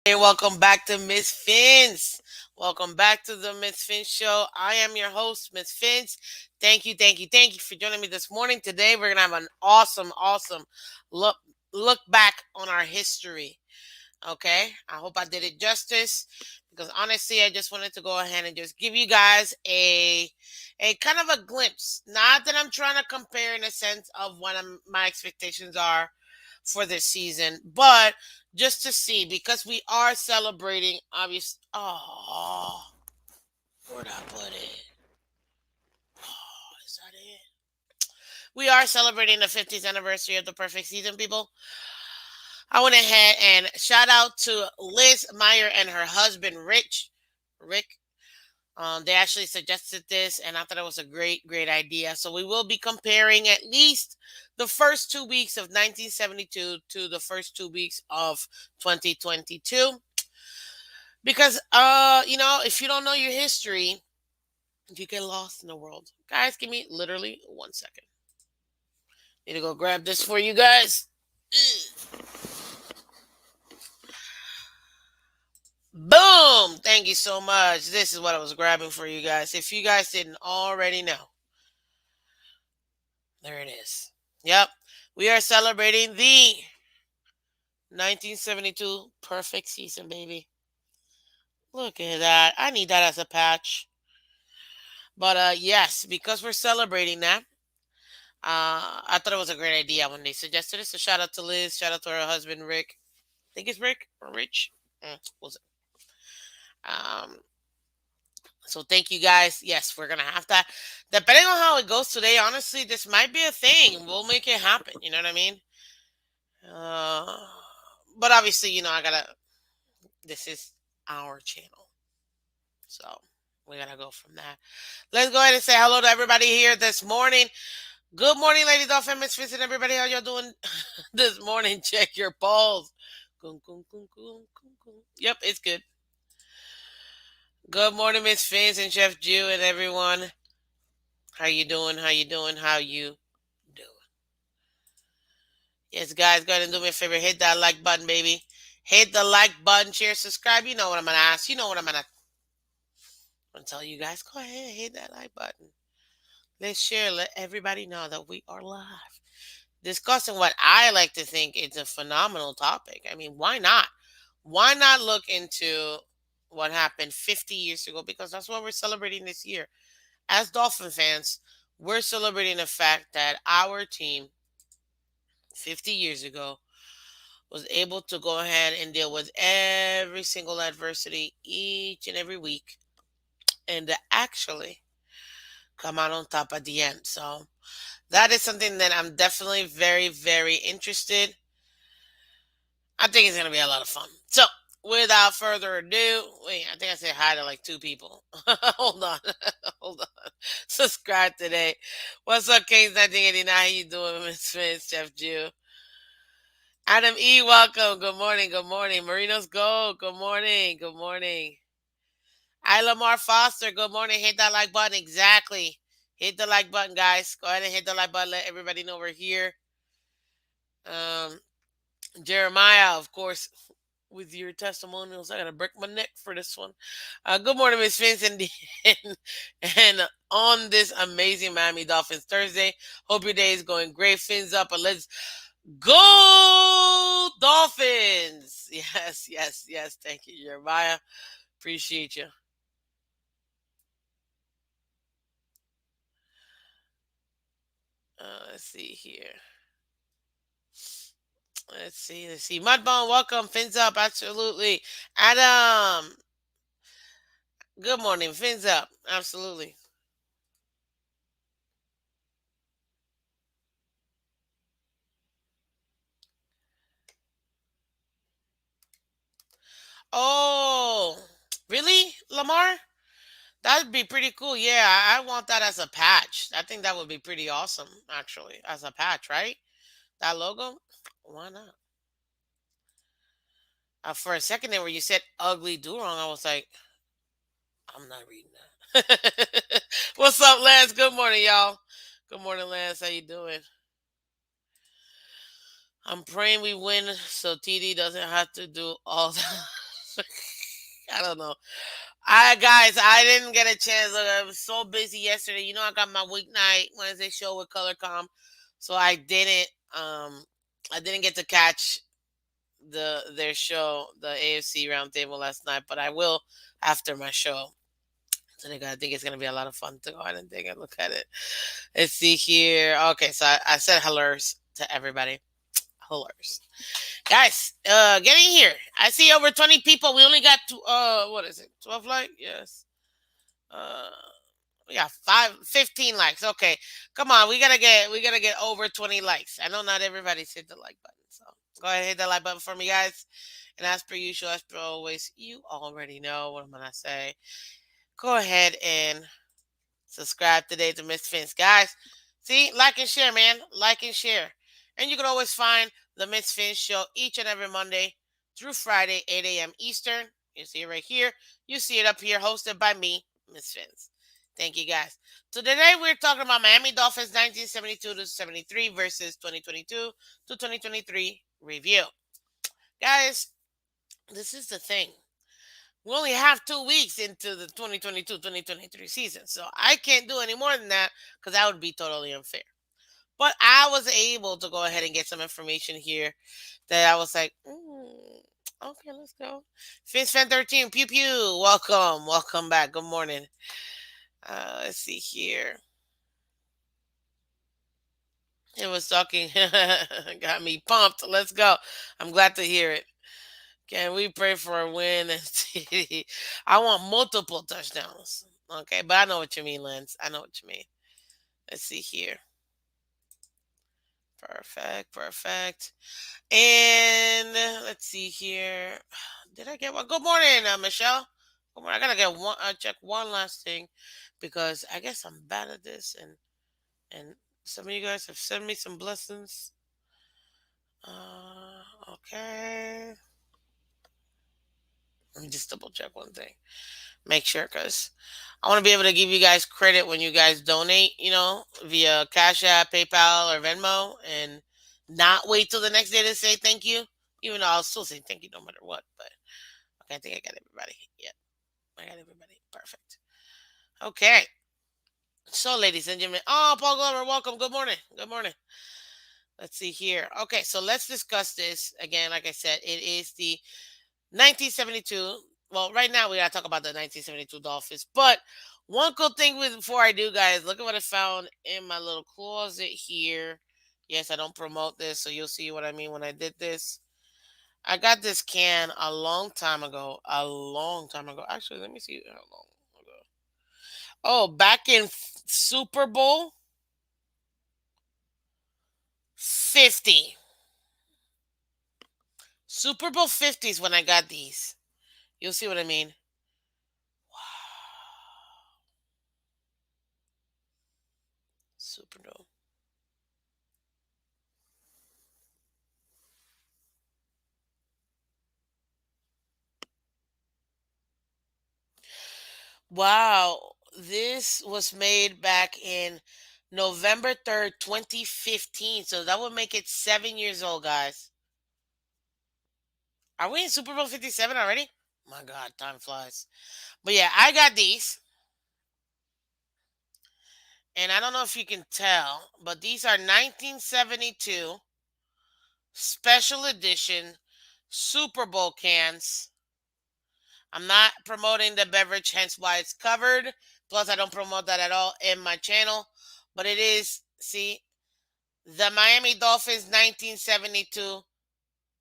Hey, welcome back to Miss Phins. Welcome back to the Miss Phins Show. I am your host, Miss Phins. Thank you for joining me this morning. Today, we're gonna have an awesome look look back on our history. Okay, I hope I did it justice because honestly, I just wanted to go ahead and just give you guys a kind of a glimpse. Not that I'm trying to compare in a sense of what my expectations are for this season, but just to see because we are celebrating. Obvious. Oh, where'd I put it? Oh, is that it? We are celebrating the 50th anniversary of the perfect season, people. I went ahead and shout out to Liz Meyer and her husband Rick. They actually suggested this, and I thought it was a great idea. So we will be comparing at least the first 2 weeks of 1972 to the first 2 weeks of 2022. Because, if you don't know your history, you get lost in the world. Guys, give me literally 1 second. Need to go grab this for you guys. Ugh. Boom! Thank you so much. This is what I was grabbing for you guys. If you guys didn't already know, there it is. Yep. We are celebrating the 1972 perfect season, baby. Look at that. I need that as a patch. But yes, because we're celebrating that, I thought it was a great idea when they suggested it. So shout out to Liz. Shout out to her husband Rick. I think it's Rick or Rich. Was it? Um, so thank you guys. Yes, we're gonna have that. Depending on how it goes today, honestly, this might be a thing. We'll make it happen. You know what I mean? Uh, but obviously, I gotta. This is our channel, so we gotta go from that. Let's go ahead and say hello to everybody here this morning. Good morning, ladies, Dolphins, Misfits, and everybody. How y'all doing this morning? Check your pulse. Yep, it's good. Good morning, Miss Fins and Chef Jew and everyone. How you doing? How you doing? How you doing? Yes, guys, go ahead and do me a favor. Hit that like button, baby. Hit the like button, share, subscribe. You know what I'm gonna ask. You know what I'm gonna tell you guys. Go ahead, hit that like button. Let's share. Let everybody know that we are live. Discussing what I like to think is a phenomenal topic. I mean, why not? Why not look into what happened 50 years ago? Because that's what we're celebrating this year. As Dolphin fans, we're celebrating the fact that our team 50 years ago was able to go ahead and deal with every single adversity each and every week and to actually come out on top at the end. So that is something that I'm definitely very interested. I think it's going to be a lot of fun. So without further ado, wait, I think I said hi to like two people. Hold on. Hold on. Subscribe today. What's up, Kings 1989? How you doing, Miss Smith, Chef Jew? Adam E, welcome. Good morning. Good morning. Marinos Gold. Good morning. Good morning. I Lamar Foster. Good morning. Hit that like button. Exactly. Hit the like button, guys. Go ahead and hit the like button. Let everybody know we're here. Um, Jeremiah, of course, with your testimonials. I gotta break my neck for this one. Good morning, Miss Vincent, and on this amazing Miami Dolphins Thursday. Hope your day is going great. Fins up, but let's go Dolphins! Yes. Thank you, Jeremiah. Appreciate you. Let's see here. Let's see. Mudbone, welcome. Fins up, absolutely. Adam, good morning. Fins up, absolutely. Oh, really, Lamar? That'd be pretty cool. Yeah, I want that as a patch. I think that would be pretty awesome, actually, as a patch, right? That logo? Why not? For a second there, where you said ugly do wrong, I was like, I'm not reading that. What's up, Lance? Good morning, y'all. Good morning, Lance. How you doing? I'm praying we win so TD doesn't have to do all that. I don't know. I guys, I didn't get a chance. I was so busy yesterday. You know, I got my weeknight Wednesday show with Colorcom, so I didn't get to catch their show, the AFC Roundtable last night, but I will after my show. So I think it's gonna be a lot of fun to go ahead and take a look at it. Let's see here. Okay, so I said hellos to everybody. Hellos. Guys, get in here. I see over 20 people. We only got what is it? 12 likes? Yes. Uh we got 15 likes. Okay. Come on, we gotta get over 20 likes. I know not everybody's hit the like button. So go ahead and hit that like button for me, guys. And as per usual, as per always, you already know what I'm gonna say. Go ahead and subscribe today to Miss Phins. Guys, see, like and share, man. Like and share. And you can always find the Miss Phins show each and every Monday through Friday, 8 a.m. Eastern. You see it right here. You see it up here, hosted by me, Miss Phins. Thank you, guys. So today we're talking about Miami Dolphins 1972 to 73 versus 2022 to 2023 review. Guys, this is the thing. We only have 2 weeks into the 2022-2023 season. So I can't do any more than that because that would be totally unfair. But I was able to go ahead and get some information here that I was like, okay, let's go. Fins Fan 13, pew pew. Welcome back. Good morning. Let's see here. It was talking, got me pumped. Let's go. I'm glad to hear it. Can we pray for a win? I want multiple touchdowns. Okay, but I know what you mean, Lance. I know what you mean. Let's see here. Perfect, perfect. And let's see here. Did I get one? Good morning, Michelle. Good morning. I gotta get one. Check one last thing because I guess I'm bad at this, and some of you guys have sent me some blessings. Okay. Let me just double check one thing. Make sure because I want to be able to give you guys credit when you guys donate, via Cash App, PayPal, or Venmo, and not wait till the next day to say thank you. Even though I'll still say thank you no matter what. But okay, I think I got everybody. Yep, I got everybody. Perfect. Okay. So, ladies and gentlemen, Paul Glover, welcome. Good morning. Good morning. Let's see here. Okay, so let's discuss this again. Like I said, it is the 1972. Well, right now we gotta talk about the 1972 Dolphins. But one cool thing before I do, guys, look at what I found in my little closet here. Yes, I don't promote this, so you'll see what I mean when I did this. I got this can a long time ago. A long time ago. Actually, let me see how long ago. Oh, back in Super Bowl 50. Super Bowl 50 is when I got these. You'll see what I mean. Super Bowl. Wow, this was made back in November 3rd, 2015. So that would make it 7 years old, guys. Are we in Super Bowl 57 already? My God, time flies. But yeah, I got these. And I don't know if you can tell, but these are 1972 special edition Super Bowl cans. I'm not promoting the beverage, hence why it's covered. Plus, I don't promote that at all in my channel. But it is, see, the Miami Dolphins 1972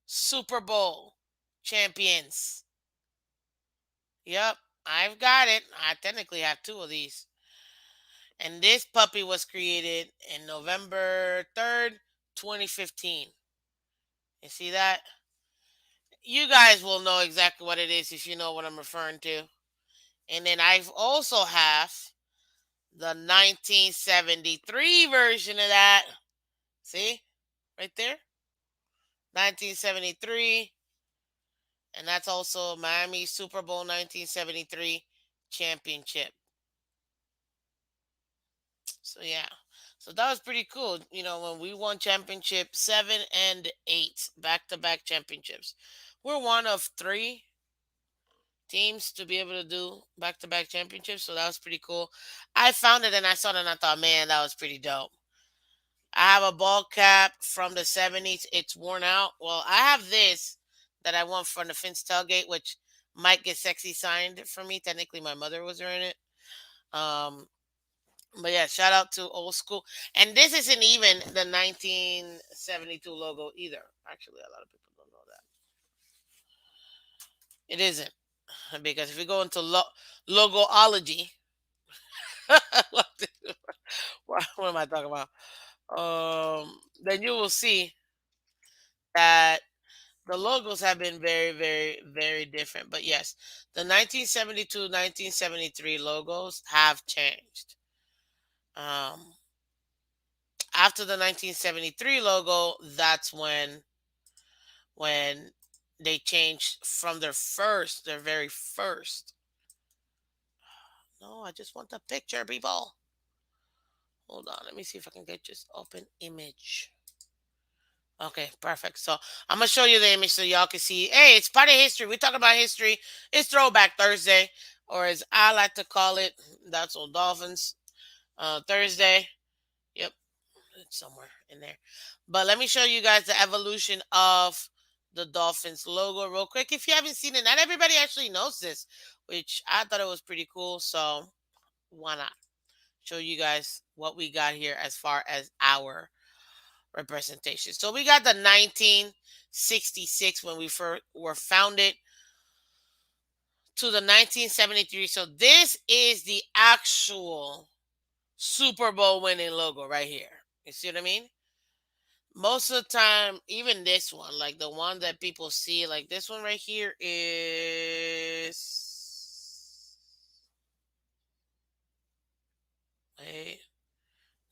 Super Bowl champions. Yep, I've got it. I technically have two of these. And this puppy was created in November 3rd, 2015. You see that? You guys will know exactly what it is if you know what I'm referring to. And then I also have the 1973 version of that. See? Right there. 1973. And that's also Miami Super Bowl 1973 championship. So yeah. So that was pretty cool. When we won championship 7 and 8, back to back championships. We're one of three. teams to be able to do back to back championships. So that was pretty cool. I found it and I saw it and I thought, man, that was pretty dope. I have a ball cap from the 70s. It's worn out. Well, I have this that I won from the Phins tailgate, which might get sexy signed for me. Technically, my mother was wearing it. Um, but yeah, shout out to old school. And this isn't even the 1972 logo either. Actually, a lot of people don't know that. It isn't. Because if you go into logoology, what am I talking about? Then you will see that the logos have been very, very, very different. But yes, the 1972, 1973 logos have changed. Um, After the 1973 logo, that's when they changed from their very first. No, I just want the picture, people. Hold on, let me see if I can get just open image. Okay, perfect. So I'm gonna show you the image so y'all can see. Hey, it's part of history. We're talking about history. It's Throwback Thursday, or as I like to call it, that's old Dolphins Thursday. Yep, it's somewhere in there. But let me show you guys the evolution of the Dolphins logo real quick. If you haven't seen it, not everybody actually knows this, which I thought it was pretty cool. So why not show you guys what we got here as far as our representation. So we got the 1966 when we first were founded to the 1973. So this is the actual Super Bowl winning logo right here. You see what I mean? Most of the time, even this one, like the one that people see, like this one right here is. Wait,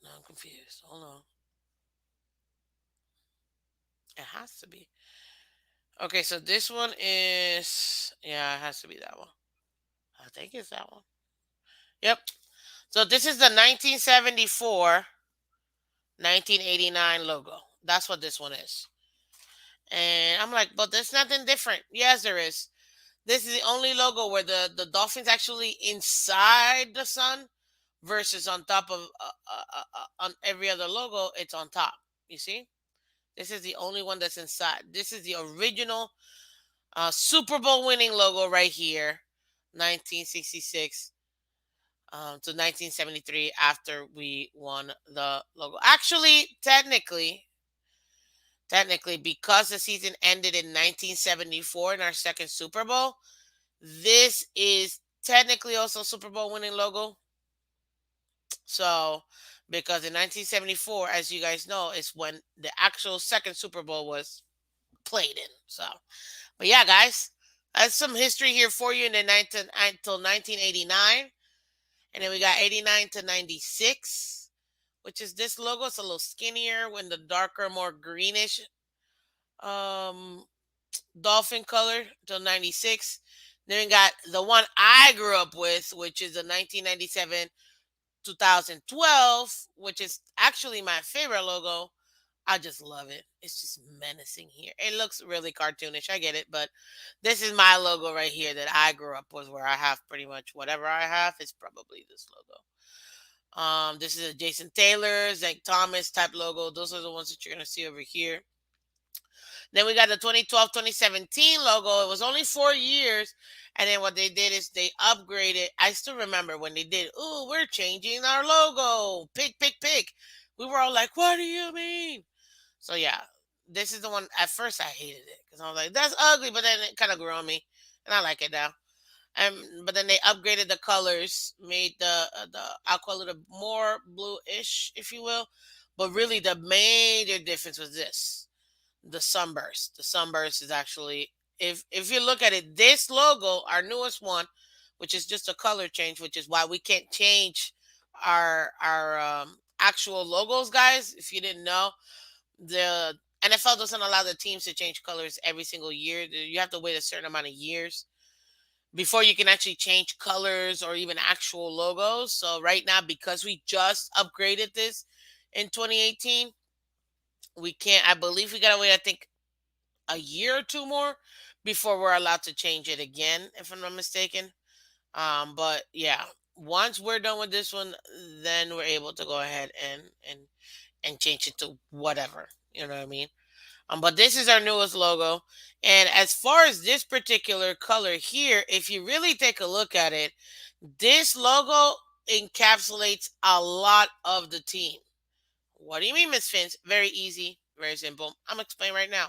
no, I'm confused. Hold on. It has to be. Okay, so this one is. Yeah, it has to be that one. I think it's that one. Yep. So this is the 1974, 1989 logo. That's what this one is. And I'm like, but there's nothing different. Yes, there is. This is the only logo where the dolphin's actually inside the sun versus on top of on every other logo, it's on top. You see? This is the only one that's inside. This is the original Super Bowl winning logo right here, 1966 to 1973 after we won the logo. Actually, technically, because the season ended in 1974 in our second Super Bowl, this is technically also Super Bowl winning logo. So, because in 1974, as you guys know, is when the actual second Super Bowl was played in. So, but yeah, guys, that's some history here for you in the 19 until 1989. And then we got 89 to 96, which is this logo. It's a little skinnier when the darker, more greenish um, dolphin color till 96. Then we got the one I grew up with, which is the 1997 2012, which is actually my favorite logo. I just love it. It's just menacing here. It looks really cartoonish. I get it, but this is my logo right here that I grew up with, where I have pretty much whatever I have is probably this logo. This is a Jason Taylor, Zach Thomas type logo. Those are the ones that you're gonna see over here. Then we got the 2012, 2017 logo. It was only 4 years. And then what they did is they upgraded. I still remember when they did, oh, we're changing our logo. Pick, pick, pick. We were all like, what do you mean? So yeah, this is the one. At first, I hated it because I was like, "That's ugly," but then it kind of grew on me, and I like it now. But then they upgraded the colors, made the aqua a little more bluish, if you will. But really, the major difference was this: the sunburst. The sunburst is actually, if you look at it, this logo, our newest one, which is just a color change, which is why we can't change our actual logos, guys. If you didn't know, the NFL doesn't allow the teams to change colors every single year. You have to wait a certain amount of years before you can actually change colors or even actual logos. So right now, because we just upgraded this in 2018, we can't. I believe we gotta wait. I think a year or two more before we're allowed to change it again, if I'm not mistaken. But yeah, once we're done with this one, then we're able to go ahead and change it to whatever. You know what I mean? But this is our newest logo. And as far as this particular color here, if you really take a look at it, this logo encapsulates a lot of the team. What do you mean, Miss Phins? Very easy, very simple. I'm explaining right now.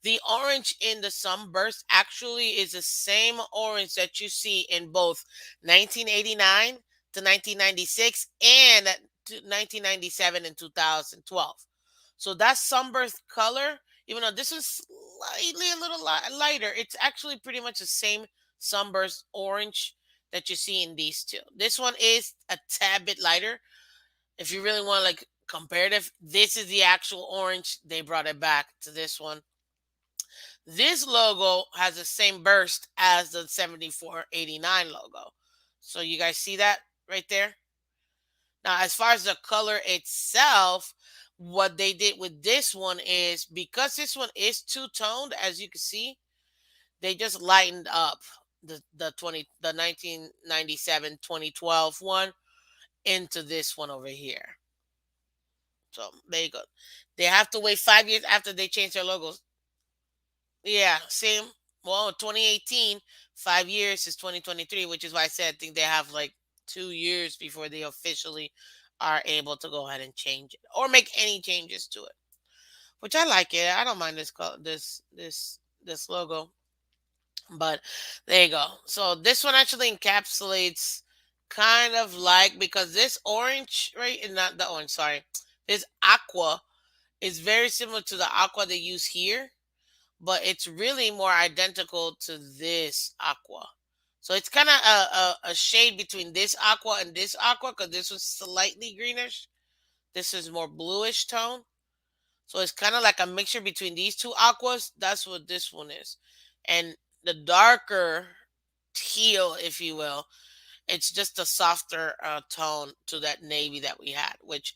The orange in the sunburst actually is the same orange that you see in both 1989 to 1996 and 1997 and 2012. So that sunburst color, even though this is slightly a little lighter, it's actually pretty much the same sunburst orange that you see in these two. This one is a tad bit lighter. If you really want like comparative, this is the actual orange. They brought it back to this one. This logo has the same burst as the 7489 logo. So you guys see that right there? Now, as far as the color itself, what they did with this one is because this one is two-toned, as you can see, they just lightened up the 1997 2012 one into this one over here. So there you go. They have to wait 5 years after they change their logos. Yeah, same. Well, 2018, 5 years is 2023, which is why I said I think they have like 2 years before they officially are able to go ahead and change it or make any changes to it. Which I like it. I don't mind this logo. But there you go. So this one actually encapsulates kind of like because this orange, right? And not the orange, sorry. This aqua is very similar to the aqua they use here, but it's really more identical to this aqua. So it's kind of a shade between this aqua and this aqua because this was slightly greenish. This is more bluish tone. So it's kind of like a mixture between these two aquas. That's what this one is. And the darker teal, if you will, it's just a softer tone to that navy that we had, which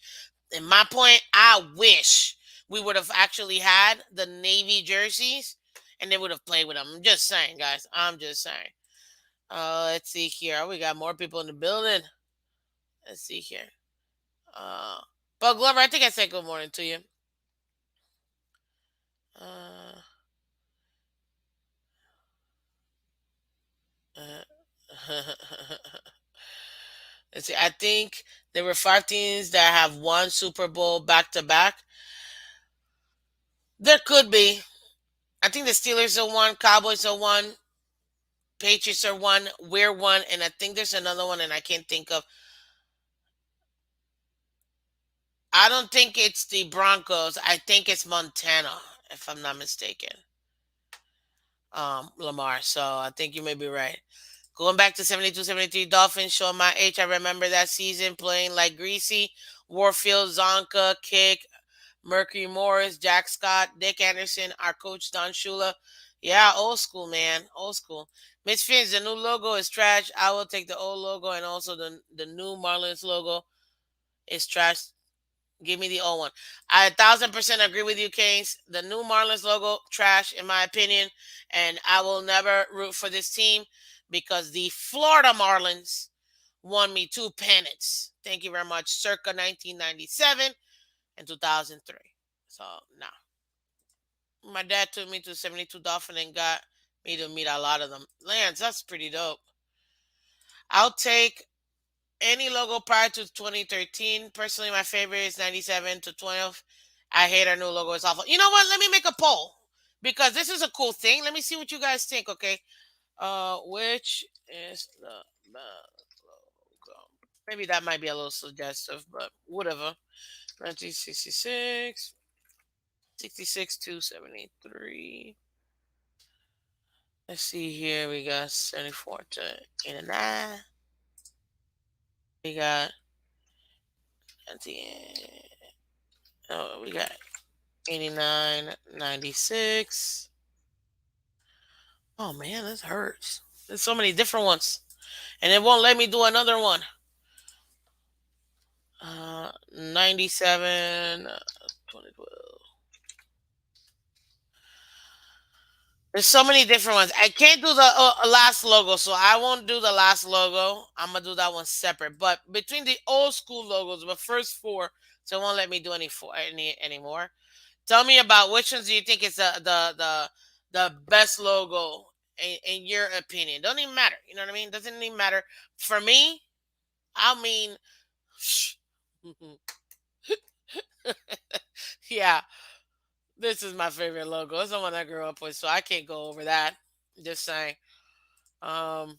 in my point, I wish we would have actually had the Navy jerseys and they would have played with them. I'm just saying, guys. I'm just saying. Let's see here. Oh, we got more people in the building. Let's see here. Uh, but Glover, I think I said good morning to you. Uh, let's see. I think there were 5 teams that have won Super Bowl back to back. There could be. I think the Steelers are one, Cowboys are one, Patriots are one, we're one, and I think there's another one, and I can't think of. I don't think it's the Broncos. I think it's Montana, if I'm not mistaken. Lamar. So I think you may be right. Going back to 72 73 Dolphins, showing my age. I remember that season playing like Greasy, Warfield, Zonka, Kick, Mercury Morris, Jack Scott, Dick Anderson, our coach Don Shula. Yeah, old school, man. Old school. Miss Fins, the new logo is trash. I will take the old logo and also the new Marlins logo is trash. Give me the old one. I 1,000% agree with you, Keynes. The new Marlins logo, trash, in my opinion. And I will never root for this team because the Florida Marlins won me two pennants. Thank you very much. Circa 1997 and 2003. So, nah. My dad took me to 72 Dolphin and got me to meet a lot of them. Lance, that's pretty dope. I'll take any logo prior to 2013. Personally, my favorite is 97 to 12. I hate our new logo. It's awful. You know what? Let me make a poll because this is a cool thing. Let me see what you guys think, okay? Which is the best logo? Maybe that might be a little suggestive, but whatever. 1966, 66 to 73. Let's see here. We got 74 to 89. We got at the end. Oh, we got 89, 96. Oh man, this hurts. There's so many different ones. And it won't let me do another one. 97, 2012. There's so many different ones. I can't do the last logo, so I won't do the last logo. I'm gonna do that one separate. But between the old school logos, the first four, so it won't let me do any anymore. Tell me about which ones do you think is the best logo in your opinion? Don't even matter. You know what I mean? Doesn't even matter. For me, I mean, yeah, this is my favorite logo. It's the one I grew up with, so I can't go over that. Just saying. Um,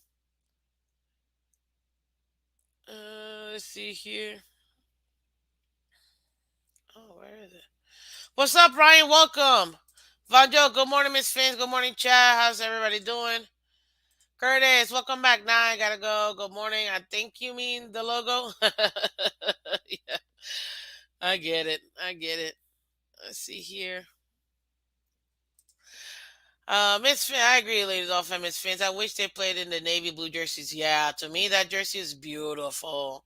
let's see here. Oh, where is it? What's up, Ryan? Welcome. Vanjo, good morning, Miss Fins. Good morning, Chad. How's everybody doing? Curtis, welcome back. Now I gotta go. Good morning. I think you mean the logo. Yeah, I get it. I get it. Let's see here. Miss Fin, I agree, ladies off and Miss Fins. I wish they played in the navy blue jerseys. Yeah, to me that jersey is beautiful.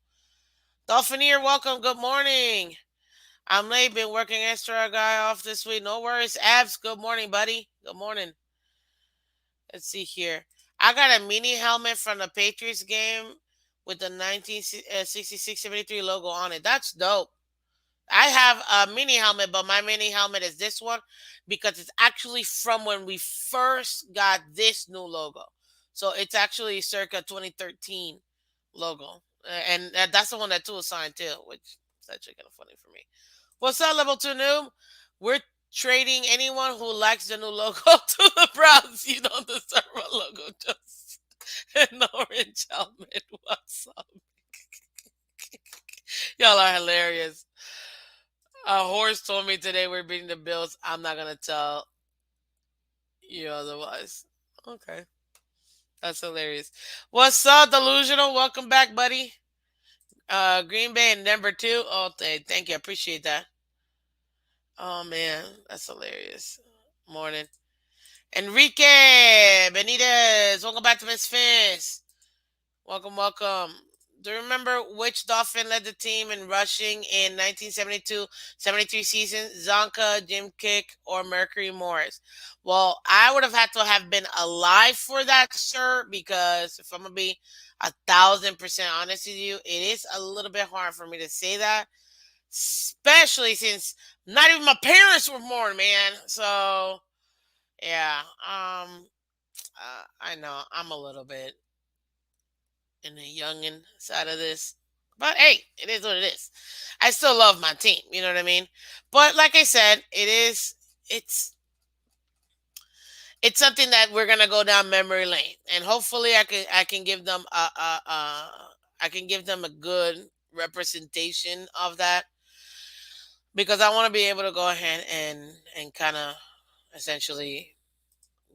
Dolphinier, welcome. Good morning. I'm late. Been working extra guy off this week. No worries. Abs, good morning, buddy. Good morning. Let's see here. I got a mini helmet from the Patriots game with the 1966-73 logo on it. That's dope. I have a mini helmet, but my mini helmet is this one because it's actually from when we first got this new logo. So it's actually circa 2013 logo. And that's the one that Tool signed too, which is actually kind of funny for me. What's up, level 2 noob? We're trading anyone who likes the new logo to the Browns. You don't deserve a logo, just an orange helmet. What's up? Y'all are hilarious. A horse told me today we're beating the Bills. I'm not gonna tell you otherwise. Okay, that's hilarious. What's up, delusional? Welcome back, buddy. Green Bay and number two. Oh, thank you. I appreciate that. Oh man, that's hilarious. Morning, Enrique Benitez. Welcome back to Miss Fins. Welcome, welcome. Do you remember which Dolphin led the team in rushing in 1972-73 season? Zonka, Jim Kick, or Mercury Morris? Well, I would have had to have been alive for that, sir, because if I'm going to be 1,000% honest with you, it is a little bit hard for me to say that, especially since not even my parents were born, man. So, yeah, I know I'm a little bit in the youngin side of this. But hey, it is what it is. I still love my team, you know what I mean? But like I said, it's it's something that we're gonna go down memory lane, and hopefully I can give them I can give them a good representation of that because I want to be able to go ahead and kind of essentially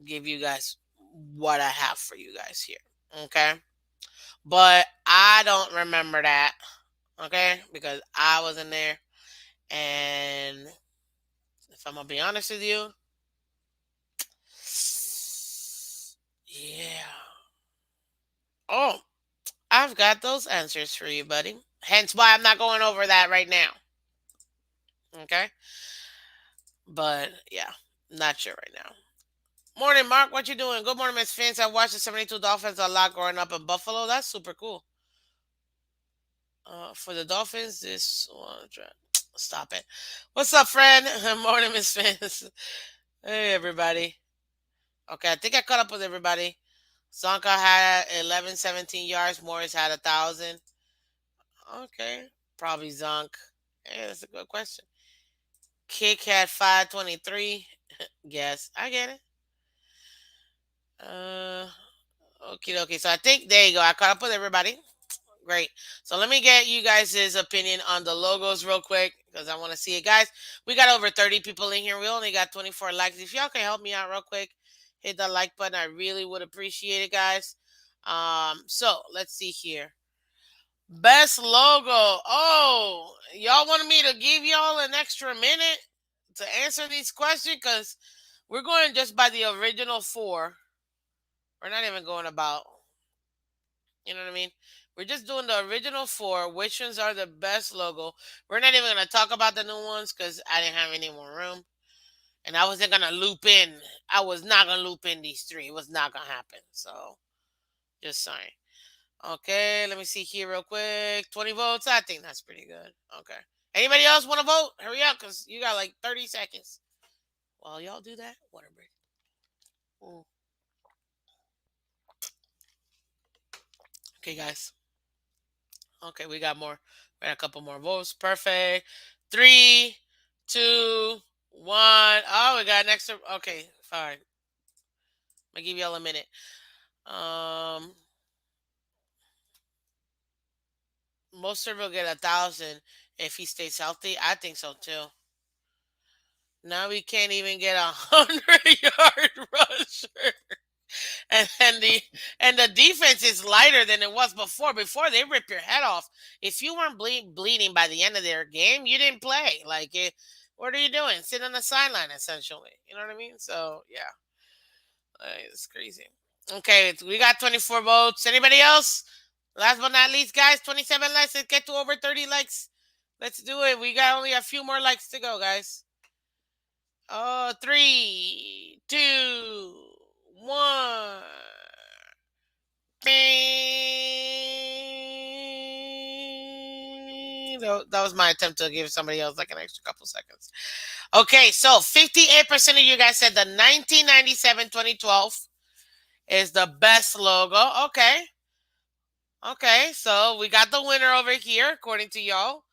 give you guys what I have for you guys here. Okay, but I don't remember that. Okay, because I wasn't there, and if I'm gonna be honest with you, yeah. Oh, I've got those answers for you, buddy. Hence why I'm not going over that right now. Okay, but yeah, not sure right now. Morning, Mark. What you doing? Good morning, Miss Phins. I watched the 72 Dolphins a lot growing up in Buffalo. That's super cool. For the Dolphins, this one. Stop it. What's up, friend? Morning, Miss Phins. Hey, everybody. Okay, I think I caught up with everybody. Zonka had 11, 17 yards. Morris had 1,000. Okay, probably Zonk. Hey, that's a good question. Kick had 523. Yes, I get it. Uh, okay. So I think there you go. I caught up with everybody. Great. So let me get you guys' opinion on the logos real quick because I want to see it, guys. We got over 30 people in here. We only got 24 likes. If y'all can help me out real quick, hit that like button. I really would appreciate it, guys. So let's see here. Best logo. Oh, y'all wanted me to give y'all an extra minute to answer these questions because we're going just by the original four. We're not even going about, you know what I mean? We're just doing the original four. Which ones are the best logo? We're not even going to talk about the new ones because I didn't have any more room. And I wasn't gonna loop in. I was not gonna loop in these three. It was not gonna happen. So just saying. Okay, let me see here real quick. 20 votes. I think that's pretty good. Okay. Anybody else want to vote? Hurry up, cause you got like 30 seconds. While y'all do that, water break. Mm. Okay, guys. Okay, we got more. We got a couple more votes. Perfect. Three, two, one. Oh, we got an extra. Okay, fine. I'll give y'all a minute. Um, Mostert will get 1,000 if he stays healthy. I think so too. Now we can't even get a 100-yard rusher, and and the defense is lighter than it was before. Before they rip your head off. If you weren't bleeding by the end of their game, you didn't play. What are you doing? Sit on the sideline essentially. You know what I mean? So yeah, it's crazy. Okay, we got 24 votes. Anybody else? Last but not least, guys, 27 likes. Let's get to over 30 likes. Let's do it. We got only a few more likes to go, guys. Oh, three, two, one. That was my attempt to give somebody else like an extra couple seconds. Okay, so 58% of you guys said the 1997-2012 is the best logo. Okay. Okay, so we got the winner over here, according to y'all.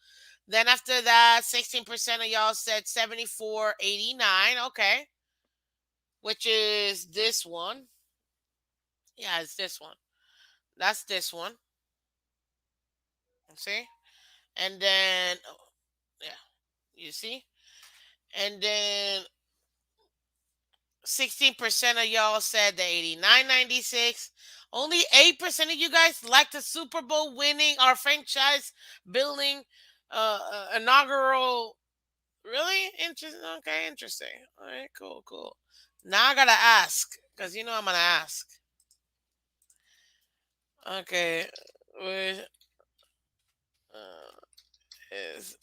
Then after that, 16% of y'all said 7489. Okay. Which is this one. Yeah, it's this one. That's this one. See? And then, oh, yeah, you see? And then 16% of y'all said the 8996. Only 8% of you guys like the Super Bowl winning our franchise building inaugural. Really? Interesting. Okay, interesting. All right, cool, cool. Now I gotta ask, because you know I'm gonna ask. Okay. Which is.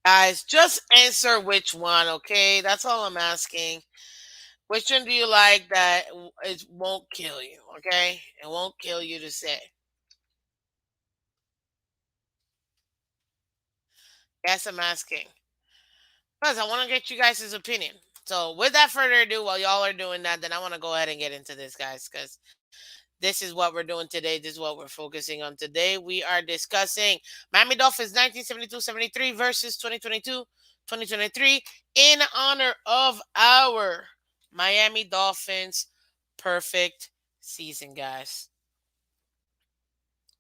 Guys, just answer which one, okay? That's all I'm asking. Which one do you like that it won't kill you, okay? It won't kill you to say. Yes, I'm asking. Because I want to get you guys' opinion. So, without further ado, while y'all are doing that, then I want to go ahead and get into this, guys, because this is what we're doing today. This is what we're focusing on today. We are discussing Miami Dolphins 1972-73 versus 2022-2023 in honor of our Miami Dolphins perfect season, guys.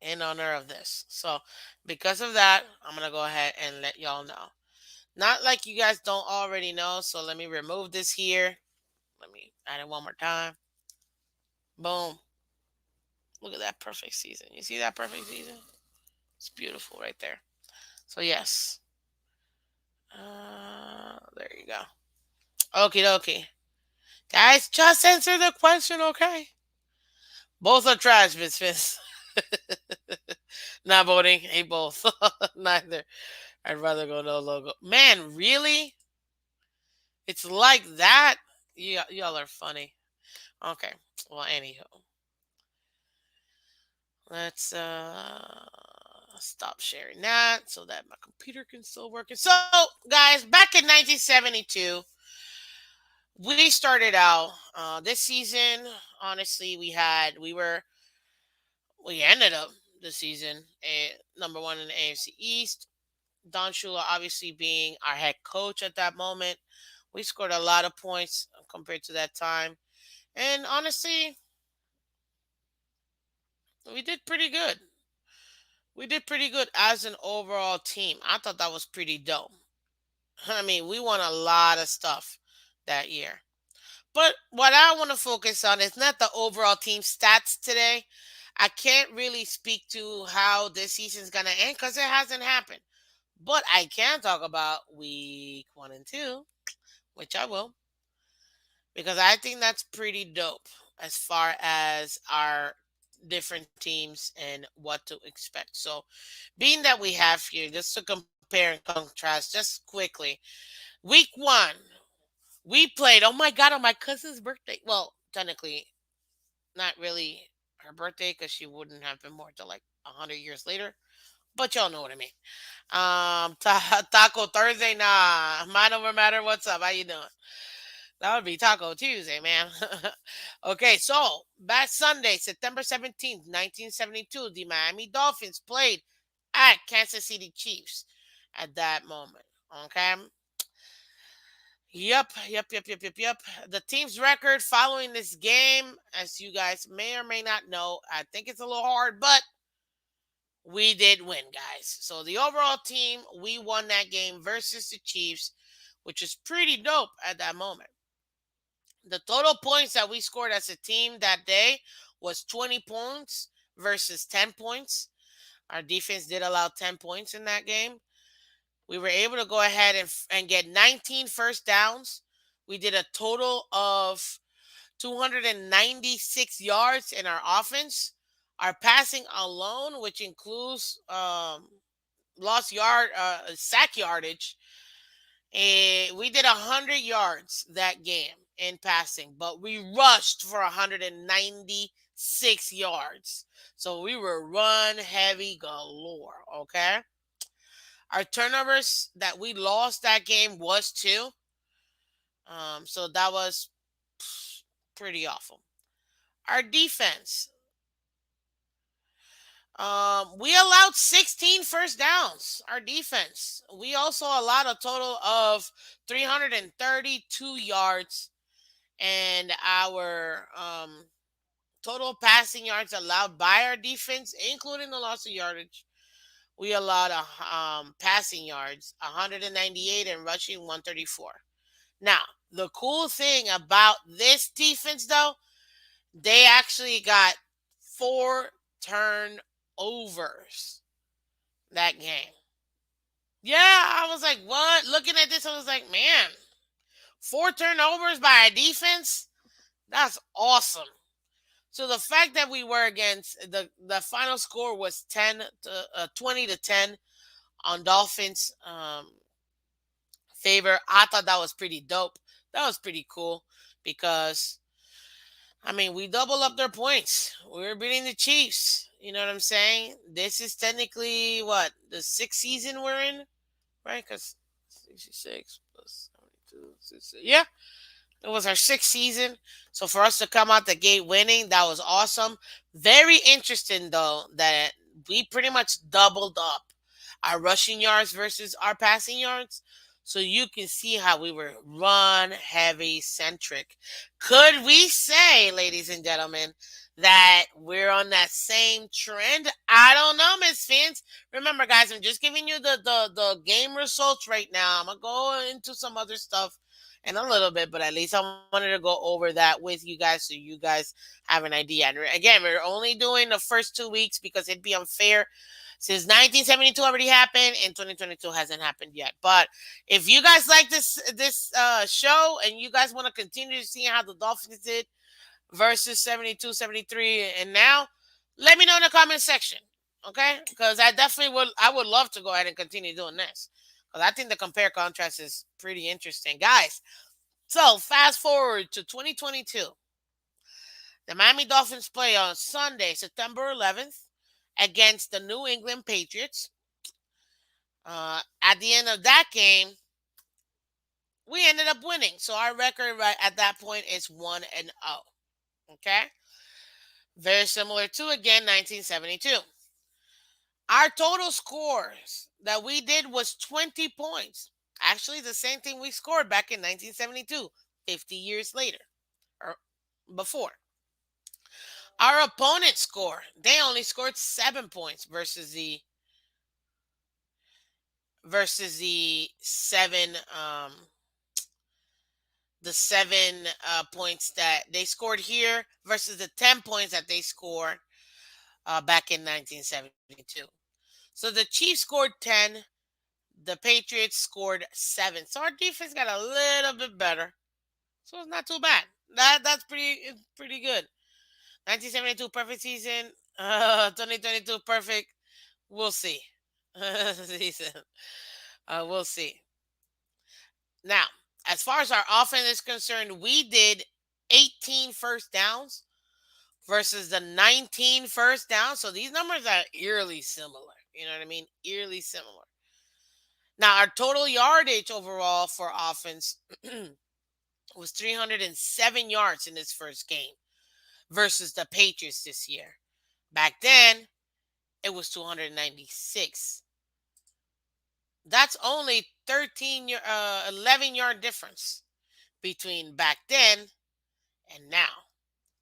In honor of this. So, because of that, I'm going to go ahead and let y'all know. Not like you guys don't already know. So, let me remove this here. Let me add it one more time. Boom. Look at that perfect season. You see that perfect season? It's beautiful right there. So yes. There you go. Okie dokie. Guys, just answer the question, okay? Both are trash, Miss Phins. Not voting. Ain't both. Neither. I'd rather go no logo. Man, really? It's like that? Y'all are funny. Okay. Well, anywho. Let's stop sharing that so that my computer can still work. So, guys, back in 1972, we started out this season. Honestly, we ended up the season number one in the AFC East. Don Shula obviously being our head coach at that moment. We scored a lot of points compared to that time, and honestly, we did pretty good. We did pretty good as an overall team. I thought that was pretty dope. I mean, we won a lot of stuff that year. But what I want to focus on is not the overall team stats today. I can't really speak to how this season's going to end because it hasn't happened. But I can talk about week 1 and 2, which I will, because I think that's pretty dope as far as our different teams and what to expect. So, being that we have here, just to compare and contrast just quickly, Week one, we played. Oh my God, on my cousin's birthday. Well, technically, not really her birthday because she wouldn't have been born till like 100 years later. But y'all know what I mean. Taco Thursday, nah. Mind over matter. What's up? How you doing? That would be Taco Tuesday, man. Okay, so back Sunday, September 17th, 1972, the Miami Dolphins played at Kansas City Chiefs at that moment. Okay. Yep. The team's record following this game, as you guys may or may not know, I think it's a little hard, but we did win, guys. So the overall team, we won that game versus the Chiefs, which is pretty dope at that moment. The total points that we scored as a team that day was 20 points versus 10 points. Our defense did allow 10 points in that game. We were able to go ahead and get 19 first downs. We did a total of 296 yards in our offense. Our passing alone, which includes lost yard, sack yardage, we did 100 yards that game in passing, but we rushed for 196 yards. So we were run heavy galore, okay? Our turnovers that we lost that game was two. So that was pretty awful. Our defense. We allowed 16 first downs. Our defense. We also allowed a total of 332 yards, and our total passing yards allowed by our defense, including the loss of yardage, we allowed passing yards 198 and rushing 134. Now, the cool thing about this defense, though, they actually got 4 turnovers that game. Yeah, I was like, what? Looking at this, I was like, man, 4 turnovers by a defense? That's awesome. So the fact that we were against the final score was 20 to 10 on Dolphins favor. I thought that was pretty dope. That was pretty cool because I mean, we double up their points. We're beating the Chiefs. You know what I'm saying? This is technically what the 6th season we're in, right? Because 66 plus 72, 66. Yeah, it was our 6th season. So for us to come out the gate winning, that was awesome. Very interesting though that we pretty much doubled up our rushing yards versus our passing yards. So you can see how we were run heavy centric. Could we say, ladies and gentlemen, that we're on that same trend? I don't know, Miss Phins. Remember, guys, I'm just giving you the game results right now. I'm gonna go into some other stuff in a little bit, but at least I wanted to go over that with you guys so you guys have an idea. And again, we're only doing the first 2 weeks because it'd be unfair since 1972 already happened and 2022 hasn't happened yet. But if you guys like this show and you guys want to continue to see how the Dolphins did versus 72, 73, and now, let me know in the comment section. Okay? Because I would love to go ahead and continue doing this. Because I think the compare contrast is pretty interesting. Guys, so fast forward to 2022. The Miami Dolphins play on Sunday, September 11th, against the New England Patriots. At the end of that game, we ended up winning. So our record right at that point is 1-0. Okay? Very similar to, again, 1972. Our total scores that we did was 20 points. Actually, the same thing we scored back in 1972, 50 years later, or before. Our opponent score, they only scored 7 points versus the 7 points that they scored here versus the 10 points that they scored back in 1972. So the Chiefs scored 10, the Patriots scored 7. So our defense got a little bit better. So it's not too bad. That's pretty good. 1972 perfect season. 2022 perfect. We'll see. Season. We'll see. Now, as far as our offense is concerned, we did 18 first downs versus the 19 first downs. So these numbers are eerily similar. You know what I mean? Eerily similar. Now, our total yardage overall for offense was 307 yards in this first game versus the Patriots this year. Back then, it was 296. That's only 11-yard difference between back then and now.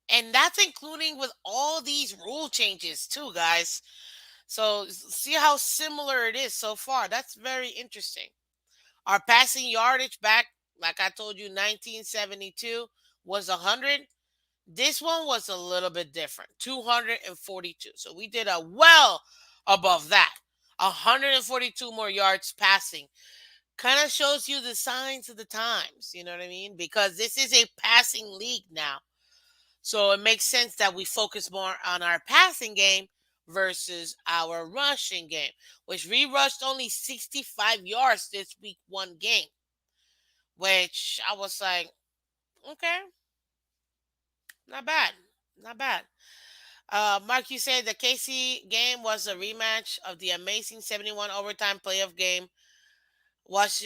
And that's including with all these rule changes too, guys. So see how similar it is so far. That's very interesting. Our passing yardage back, like I told you, 1972 was 100. This one was a little bit different, 242. So we did a well above that. 142 more yards passing. Kind of shows you the signs of the times, you know what I mean? Because this is a passing league now. So it makes sense that we focus more on our passing game versus our rushing game, which we rushed only 65 yards this week, one game, which I was like, okay, not bad. Not bad. Mark, you said the KC game was a rematch of the amazing 71 overtime playoff game. Was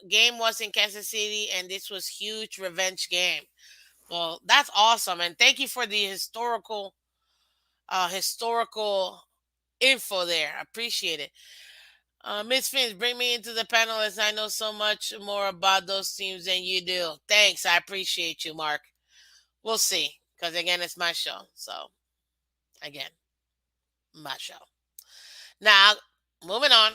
game was in Kansas City, and this was huge revenge game. Well, that's awesome, and thank you for the historical info there. I appreciate it. Miss Phins, bring me into the panel as I know so much more about those teams than you do. Thanks, I appreciate you, Mark. We'll see, because again, it's my show. So, again, my show. Now, moving on.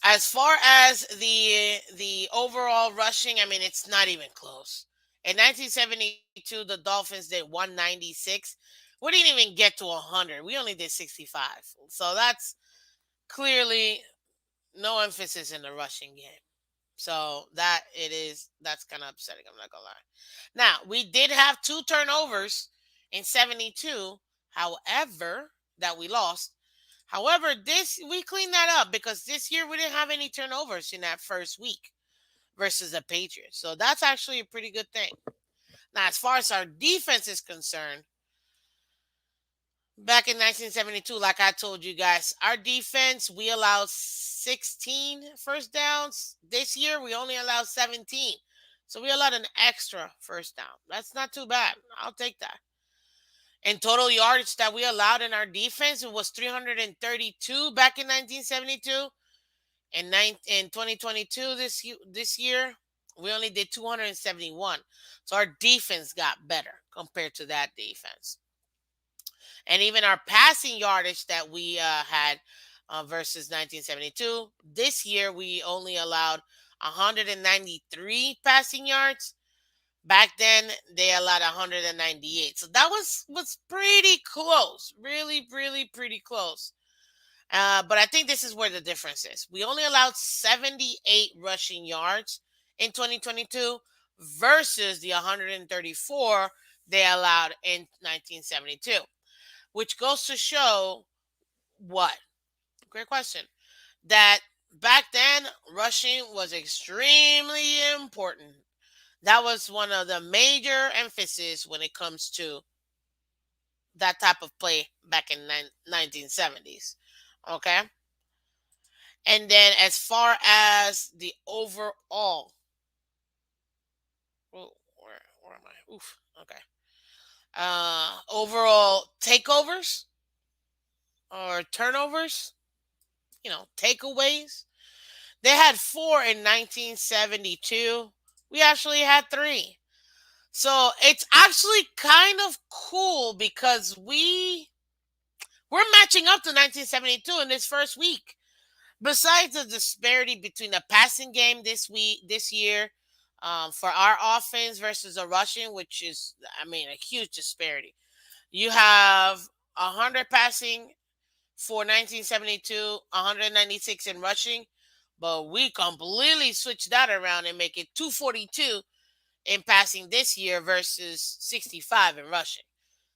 As far as the overall rushing, I mean, it's not even close. In 1972, the Dolphins did 196. We didn't even get to 100. We only did 65. So that's clearly no emphasis in the rushing game. So that's kind of upsetting. I'm not gonna lie. Now we did have two turnovers in 72. However, that we lost. However, this we cleaned that up because this year we didn't have any turnovers in that first week versus the Patriots. So that's actually a pretty good thing. Now, as far as our defense is concerned, back in 1972, like I told you guys, our defense, we allowed 16 first downs. This year, we only allowed 17. So we allowed an extra first down. That's not too bad. I'll take that. And total yardage that we allowed in our defense, it was 332 back in 1972. In 2022, this year, we only did 271. So our defense got better compared to that defense. And even our passing yardage that we had versus 1972, this year we only allowed 193 passing yards. Back then they allowed 198, so that was pretty close, really, really pretty close. But I think this is where the difference is. We only allowed 78 rushing yards in 2022 versus the 134 they allowed in 1972, which goes to show what? Great question. That back then, rushing was extremely important. That was one of the major emphasis when it comes to that type of play back in 1970s. Okay. And then as far as the overall, where am I? Oof. Okay. Overall takeovers or turnovers, takeaways. They had 4 in 1972. We actually had 3. So it's actually kind of cool because we're matching up to 1972 in this first week. Besides the disparity between the passing game this year, for our offense versus the rushing, which is, I mean, a huge disparity. You have 100 passing for 1972, 196 in rushing, but we completely switch that around and make it 242 in passing this year versus 65 in rushing.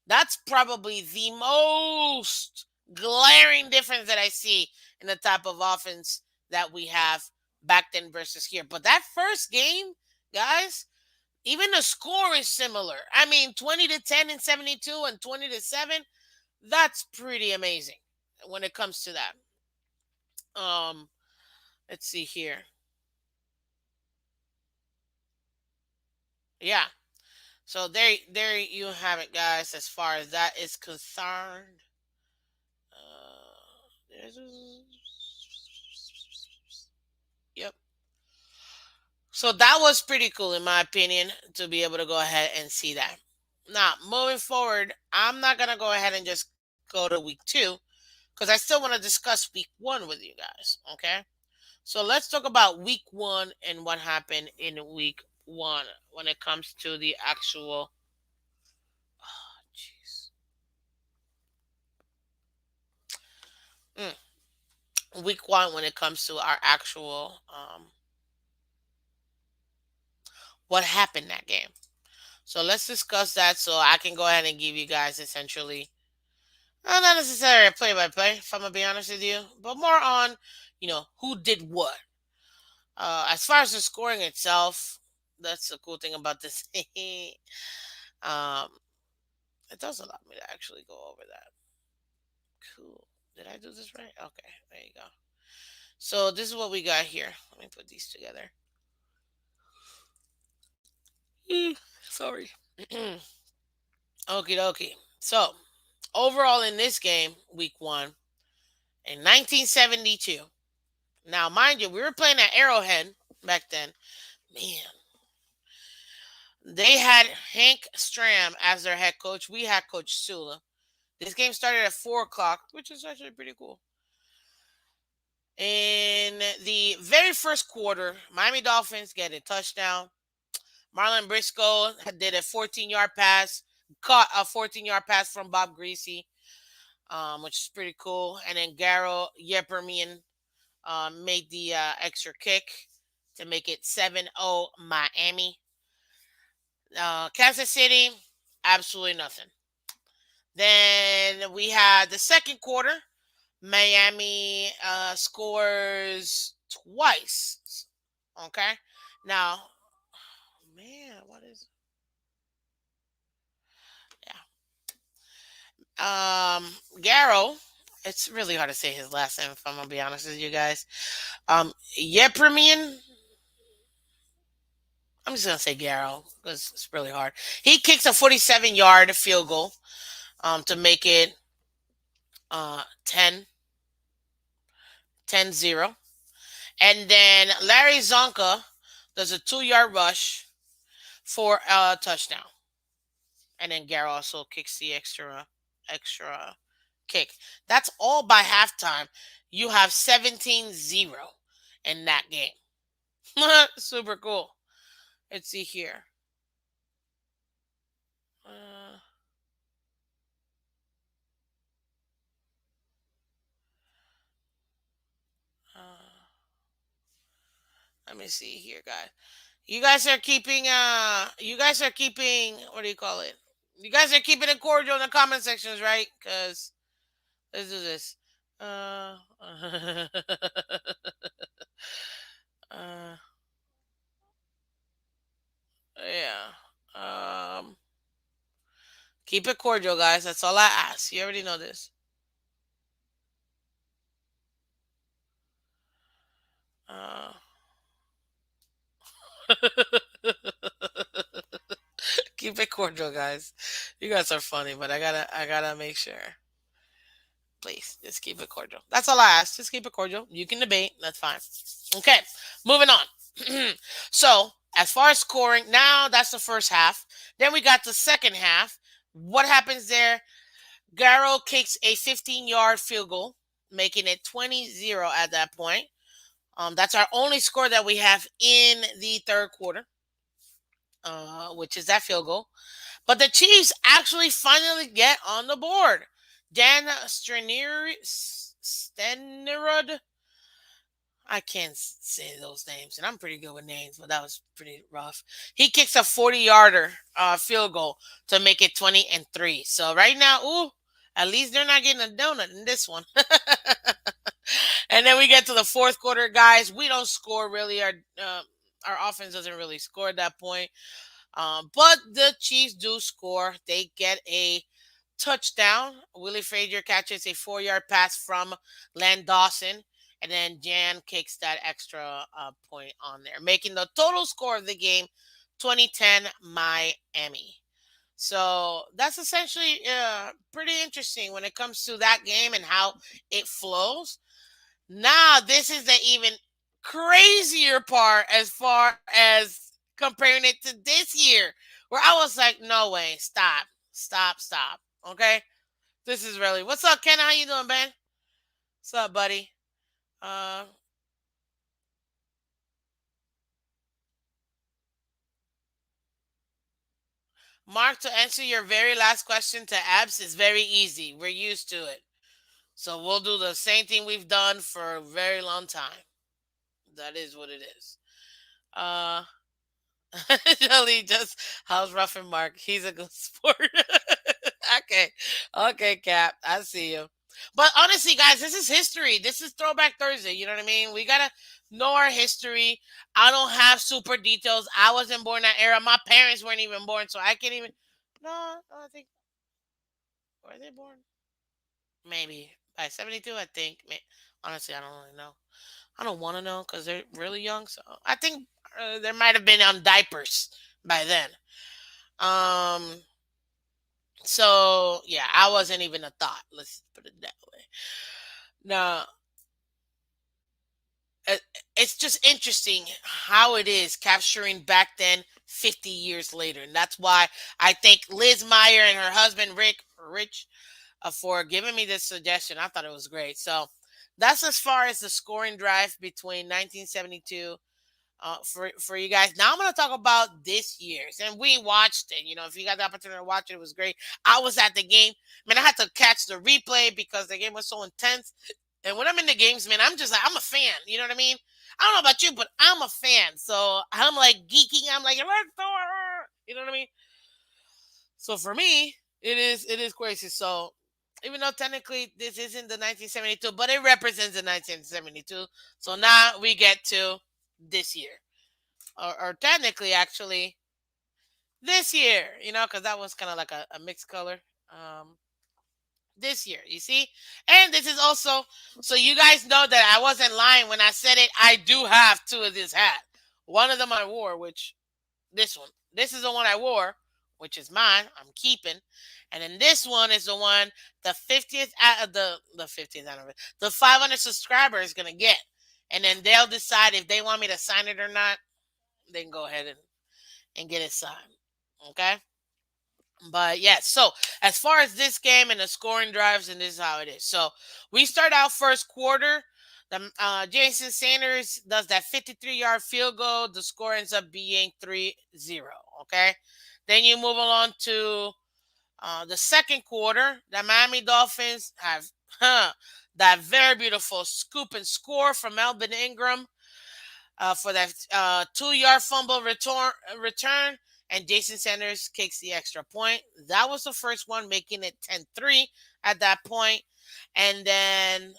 That's probably the most glaring difference that I see in the type of offense that we have back then versus here. But that first game, guys, even the score is similar. I mean, 20-10 and 72 and 20-7. That's pretty amazing when it comes to that. Um, let's see here. Yeah. So there you have it, guys. As far as that is concerned, yep. So that was pretty cool, in my opinion, to be able to go ahead and see that. Now, moving forward, I'm not gonna go ahead and just go to week two because I still want to discuss week one with you guys. Okay. So let's talk about week one and what happened in week one when it comes to the actual. Oh, jeez. Week one when it comes to our actual what happened that game. So let's discuss that so I can go ahead and give you guys essentially not necessarily a play by play, if I'm gonna be honest with you, but more on, who did what. As far as the scoring itself, that's the cool thing about this. um, it does allow me to actually go over that. Cool. Did I do this right? Okay, there you go. So this is what we got here. Let me put these together. Sorry. Okie dokie. So overall in this game, week one, in 1972. Now, mind you, we were playing at Arrowhead back then. Man, they had Hank Stram as their head coach. We had Coach Sula. This game started at 4 o'clock, which is actually pretty cool. In the very first quarter, Miami Dolphins get a touchdown. Marlon Briscoe did a 14-yard pass, caught a 14-yard pass from Bob Greasy, which is pretty cool. And then Garo Yepermian made the extra kick to make it 7-0 Miami. Kansas City, absolutely nothing. Then we had the second quarter. Miami scores twice. Okay. Now, man, what is? Yeah. Garrow. It's really hard to say his last name if I'm gonna be honest with you guys. Yepremian. I'm just gonna say Garrow because it's really hard. He kicks a 47-yard field goal to make it 10 10-0. And then Larry Zonka does a 2-yard rush for a touchdown. And then Garrow also kicks the extra kick. That's all by halftime. You have 17-0 in that game. Super cool. Let's see here. Uh, uh, let me see here, guys. You guys are keeping what do you call it? You guys are keeping it cordial in the comment sections, right? Cuz let's do this. Uh, uh yeah. Um keep it cordial, guys. That's all I ask. You already know this. Uh Keep it cordial, guys. You guys are funny, but I gotta make sure. Please, just keep it cordial. That's all I ask. Just keep it cordial. You can debate. That's fine. Okay, moving on. So, as far as scoring, now that's the first half. Then we got the second half. What happens there? Garrow kicks a 15-yard field goal, making it 20-0 at that point. That's our only score that we have in the third quarter, which is that field goal. But the Chiefs actually finally get on the board. Dan Stenerud. I can't say those names, and I'm pretty good with names, but that was pretty rough. He kicks a 40-yarder field goal to make it 20-3. So right now, ooh, at least they're not getting a donut in this one. And then we get to the fourth quarter, guys. We don't score really. Our offense doesn't really score at that point. But the Chiefs do score. They get a touchdown. Willie Frazier catches a 4 yard pass from Len Dawson. And then Jan kicks that extra point on there, making the total score of the game 2010 Miami. So that's essentially pretty interesting when it comes to that game and how it flows. Now, this is the even crazier part as far as comparing it to this year, where I was like, no way, stop, stop, stop. Okay? This is really what's up, Ken? How you doing, Ben? What's up, buddy? Uh Mark, to answer your very last question to Abs is very easy. We're used to it. So we'll do the same thing we've done for a very long time. That is what it is. Uh Jolie just how's Rough and Mark? He's a good sport. Okay. Okay, Cap. I see you. But honestly, guys, this is history. This is Throwback Thursday. You know what I mean? We gotta know our history. I don't have super details. I wasn't born that era. My parents weren't even born, so I can't even. No, I think were they born? Maybe by 72. I think. Honestly, I don't really know. I don't want to know because they're really young. So I think there might have been on diapers by then. Um. So yeah, I wasn't even a thought. Let's put it that way. Now, uh, it's just interesting how it is capturing back then 50 years later. And that's why I thank Liz Meyer and her husband Rich for giving me this suggestion. I thought it was great. So that's as far as the scoring drive between 1972 for you guys. Now I'm gonna talk about this year's, and we watched it. You know, if you got the opportunity to watch it, it was great. I was at the game. Man, I had to catch the replay because the game was so intense. And when I'm in the games, man, I'm just like I'm a fan. You know what I mean? I don't know about you, but I'm a fan. So I'm like geeking. I'm like, let's do it. You know what I mean? So for me, it is crazy. So even though technically this isn't the 1972, but it represents the 1972. So now we get to this year, or technically actually this year, because that was kind of like a mixed color. This year, you see, and this is also so you guys know that I wasn't lying when I said it. I do have two of this hat. One of them I wore, which this one. This is the one I wore, which is mine. I'm keeping, and then this one is the one the 50th the 50th anniversary, the 500 subscriber is gonna get, and then they'll decide if they want me to sign it or not. They can go ahead and get it signed. Okay. But yeah, so as far as this game and the scoring drives, and this is how it is. So we start out first quarter. Jason Sanders does that 53-yard field goal. The score ends up being 3-0. Okay. Then you move along to the second quarter. The Miami Dolphins have that very beautiful scoop and score from Melvin Ingram for that 2 yard fumble return, and Jason Sanders kicks the extra point. That was the first one, making it 10-3 at that point. And then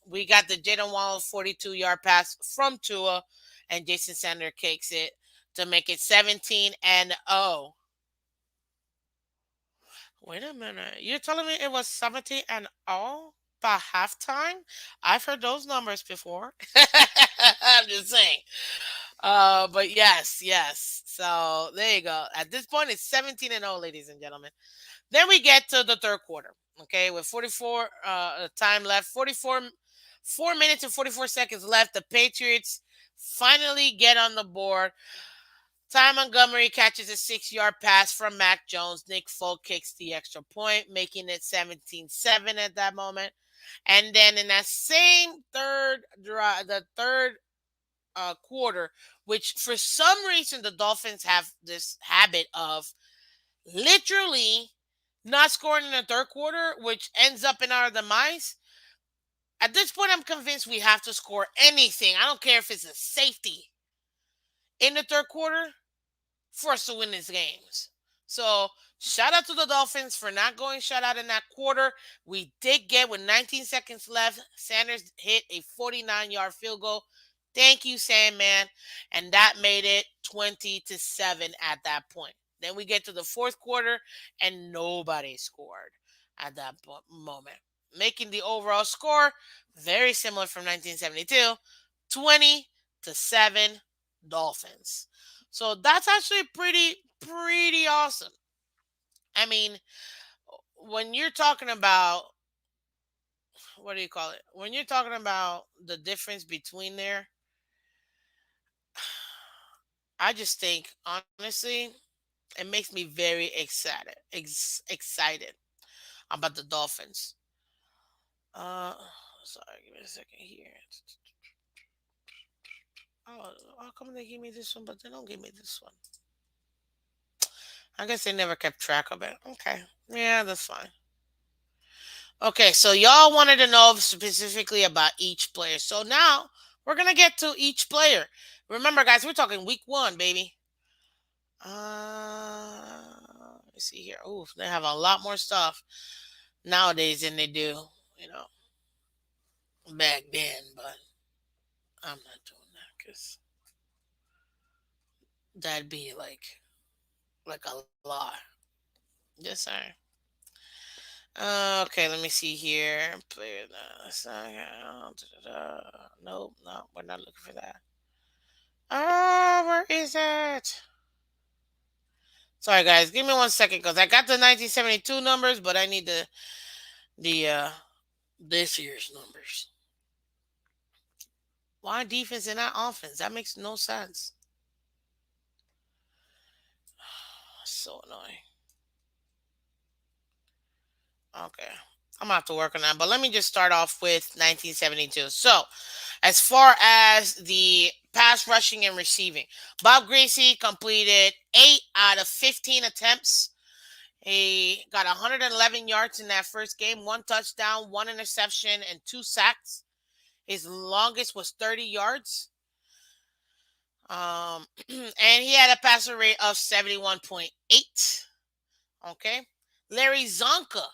we got the Jaden Wallace 42-yard pass from Tua, and Jason Sanders kicks it to make it 17-0. Wait a minute. You're telling me it was 17-0 by halftime? I've heard those numbers before. I'm just saying. But yes, yes. So there you go. At this point, it's 17-0, ladies and gentlemen. Then we get to the third quarter. Okay, with 44 time left, 4 minutes and 44 seconds left. The Patriots finally get on the board. Ty Montgomery catches a 6 yard pass from Mac Jones. Nick Folk kicks the extra point, making it 17-7 at that moment. And then in that same third drive, the third quarter, which for some reason the Dolphins have this habit of literally not scoring in the third quarter, which ends up in our demise. At this point, I'm convinced we have to score anything. I don't care if it's a safety in the third quarter for us to win these games. So shout out to the Dolphins for not going shut out in that quarter. We did get with 19 seconds left. Sanders hit a 49-yard field goal. Thank you, Sandman. And that made it 20-7 at that point. Then we get to the fourth quarter and nobody scored at that moment, making the overall score very similar from 1972, 20-7 Dolphins. So that's actually pretty awesome. I mean, when you're talking about what do you call it? When you're talking about the difference between there, I just think honestly, it makes me very excited about the Dolphins. Uh, sorry, give me a second here. Oh, how come they give me this one, but they don't give me this one? I guess they never kept track of it. Okay, yeah, that's fine. Okay, so y'all wanted to know specifically about each player. So now we're gonna get to each player. Remember, guys, we're talking week one, baby. Let's see here. Oh, they have a lot more stuff nowadays than they do, you know, back then. But I'm not doing that because that'd be like a lot. Yes, sir. Okay, let me see here. Player, nope, no, we're not looking for that. Where is it? Sorry, guys. Give me 1 second because I got the 1972 numbers, but I need the this year's numbers. Why defense and not offense? That makes no sense. So annoying. Okay. I'm gonna have to work on that. But let me just start off with 1972. So, as far as the pass rushing and receiving, Bob Greasy completed 8 out of 15 attempts. He got 111 yards in that first game, one touchdown, one interception, and two sacks. His longest was 30 yards. And he had a passer rate of 71.8. Okay. Larry Zonka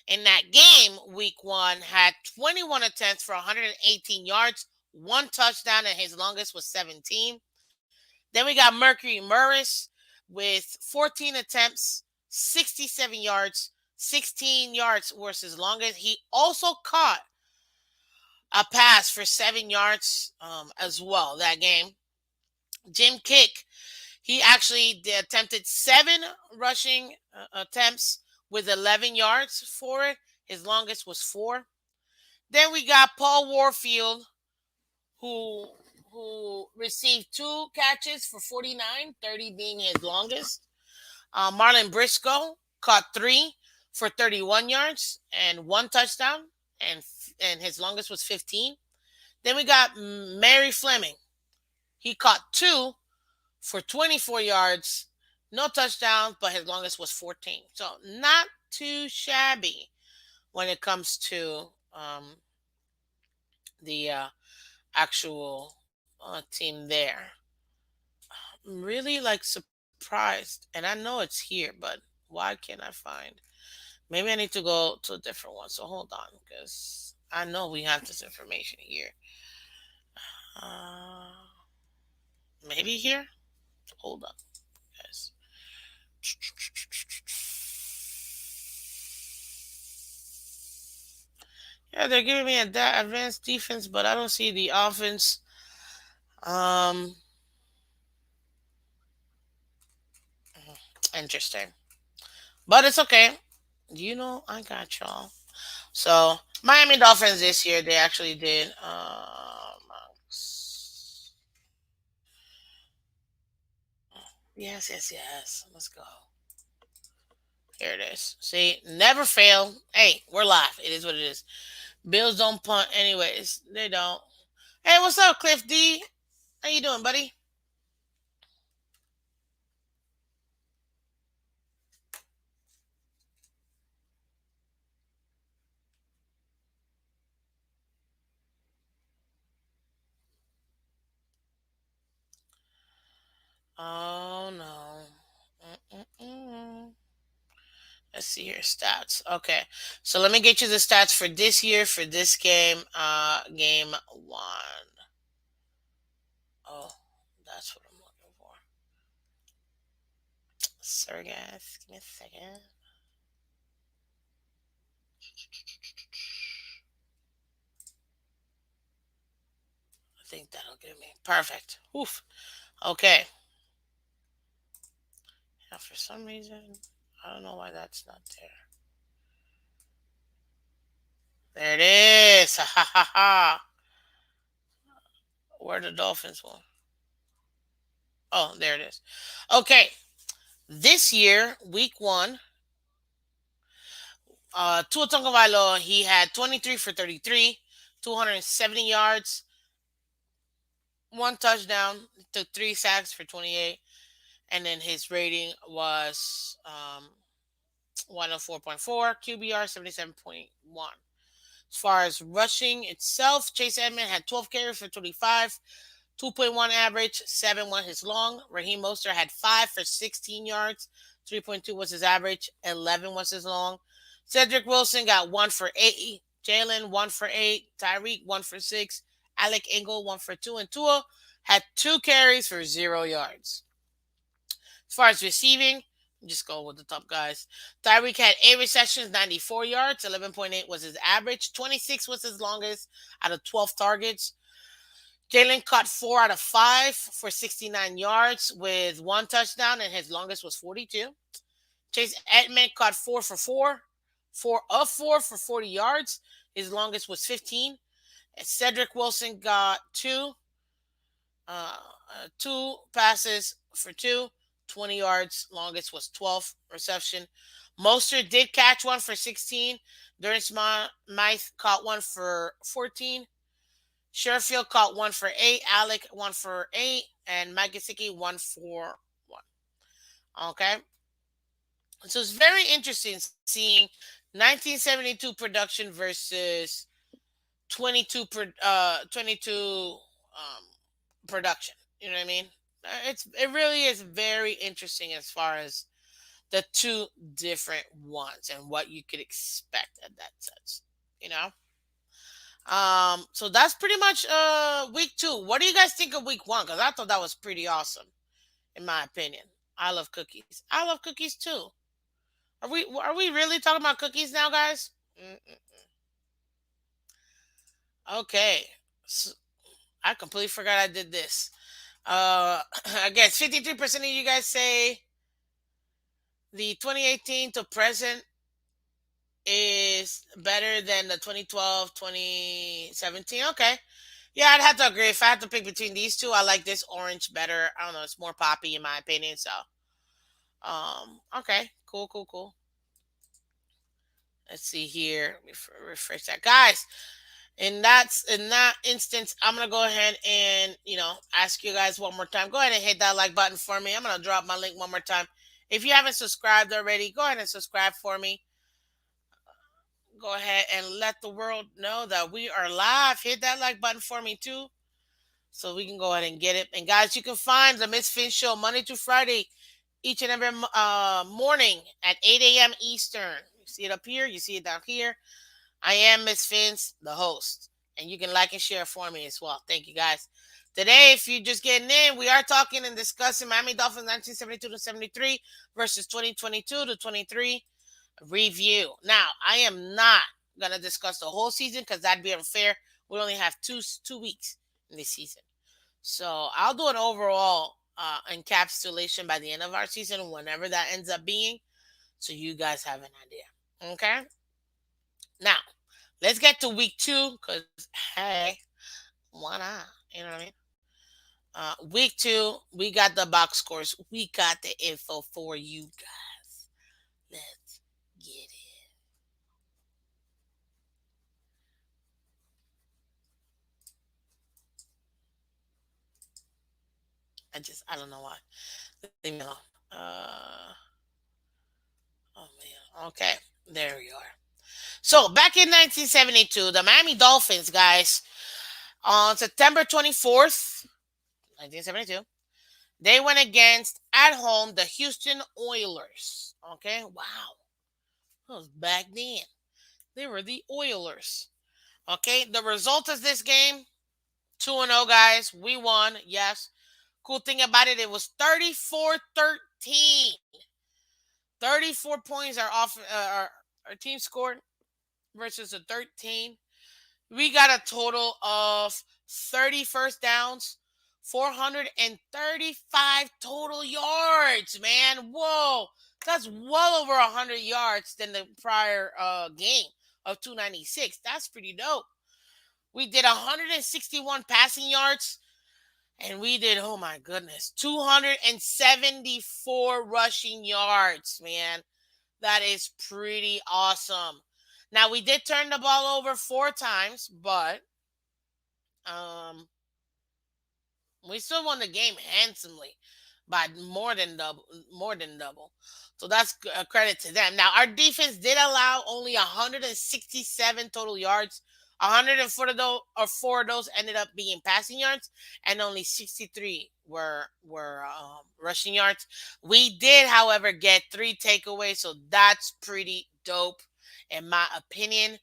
in that game, week one, had 21 attempts for 118 yards, one touchdown, and his longest was 17. Then we got Mercury Morris with 14 attempts, 67 yards, 16 yards was his longest. He also caught a pass for 7 yards as well that game. Jim Kick, he actually attempted seven rushing attempts with 11 yards for it. His longest was four. Then we got Paul Warfield, who received two catches for 49, 30 being his longest. Marlon Briscoe caught three for 31 yards and one touchdown, and his longest was 15. Then we got Mary Fleming. He caught two for 24 yards, no touchdowns, but his longest was 14. So not too shabby when it comes to the actual team there. I'm really surprised, and I know it's here, but why can't I find? Maybe I need to go to a different one. So hold on, because I know we have this information here. Uh, maybe here. Hold on, guys. Yeah, they're giving me a advanced defense, but I don't see the offense. Um, Interesting, but it's okay. I got y'all. So Miami Dolphins this year, they actually did. Yes. Let's go. Here it is. See, never fail. Hey, we're live. It is what it is. Bills don't punt anyways. They don't. Hey, what's up, Cliff D? How you doing, buddy? Oh no. Mm-mm-mm. Let's see here, stats. Okay, so let me get you the stats for this year for this game. Game one. Oh, that's what I'm looking for. Sorry, guys. Give me a second. I think that'll give me perfect. Oof. Okay. Now, for some reason, I don't know why that's not there. There it is. Ha ha ha ha. Where the Dolphins won? Oh, there it is. Okay. This year, week one, Tua Tagovailoa, he had 23 for 33, 270 yards, one touchdown, took three sacks for 28, and then his rating was 104.4, QBR 77.1. As far as rushing itself, Chase Edmonds had 12 carries for 25, 2.1 average, 7 was his long. Raheem Mostert had 5 for 16 yards, 3.2 was his average, 11 was his long. Cedric Wilson got 1 for 8, Jalen 1 for 8, Tyreek 1 for 6, Alec Engel 1 for 2, and Tua had 2 carries for 0 yards. As far as receiving, just go with the top guys. Tyreek had 8 receptions, 94 yards, 11.8 was his average, 26 was his longest out of 12 targets. Jalen caught 4 out of 5 for 69 yards with 1 touchdown, and his longest was 42. Chase Edmonds caught 4 for 4, 4 of 4 for 40 yards. His longest was 15. And Cedric Wilson got 2 passes for 2, 20 yards. Longest was 12 reception. Mostert did catch 1 for 16. Durant Smythe caught 1 for 14. Sherfield caught 1 for 8. Alec 1 for 8. And Mike Gesicki 1 for 1. Okay. So it's very interesting seeing 1972 production versus 22 production. You know what I mean? It really is very interesting as far as the two different ones and what you could expect at that sense. You know? So that's pretty much week two. What do you guys think of week one? Because I thought that was pretty awesome, in my opinion. I love cookies. I love cookies too. Are we really talking about cookies now, guys? Mm-mm. Okay. So, I completely forgot I did this. I guess 53% of you guys say the 2018 to present is better than the 2012, 2017. Okay. Yeah, I'd have to agree. If I had to pick between these two, I like this orange better. I don't know, it's more poppy in my opinion. So, okay, cool, cool, cool. Let's see here. Let me refresh that, guys. In that instance, I'm gonna go ahead and ask you guys one more time. Go ahead and hit that like button for me. I'm gonna drop my link one more time. If you haven't subscribed already, go ahead and subscribe for me. Go ahead and let the world know that we are live. Hit that like button for me too, so we can go ahead and get it. And guys, you can find the Miss Phins show Monday to Friday, each and every morning at 8 a.m. Eastern. You see it up here. You see it down here. I am Miss Phins, the host. And you can like and share for me as well. Thank you, guys. Today, if you're just getting in, we are talking and discussing Miami Dolphins 1972 to 73 versus 2022 to 23 review. Now, I am not going to discuss the whole season because that'd be unfair. We only have two weeks in this season. So I'll do an overall encapsulation by the end of our season, whenever that ends up being, so you guys have an idea. Okay? Now, let's get to week two because, hey, why not? You know what I mean? Week two, we got the box scores. We got the info for you guys. Let's get it. I don't know why. Leave me alone. Uh, oh man. Okay, there we are. So back in 1972, the Miami Dolphins, guys, on September 24th, 1972, they went against at home the Houston Oilers. Okay, wow. That was back then. They were the Oilers. Okay, the result of this game 2-0, guys. We won. Yes. Cool thing about it, it was 34-13. 34 points our team scored versus a 13. We got a total of 30 first downs, 435 total yards, man. Whoa. That's well over 100 yards than the prior game of 296. That's pretty dope. We did 161 passing yards, and we did, oh my goodness, 274 rushing yards, man. That is pretty awesome. Now, we did turn the ball over 4 times, but um, we still won the game handsomely by more than double. More than double. So that's a credit to them. Now, our defense did allow only 167 total yards. 104 of those, or 4 of those, ended up being passing yards, and only 63 were rushing yards. We did, however, get 3 takeaways, so that's pretty dope, in my opinion.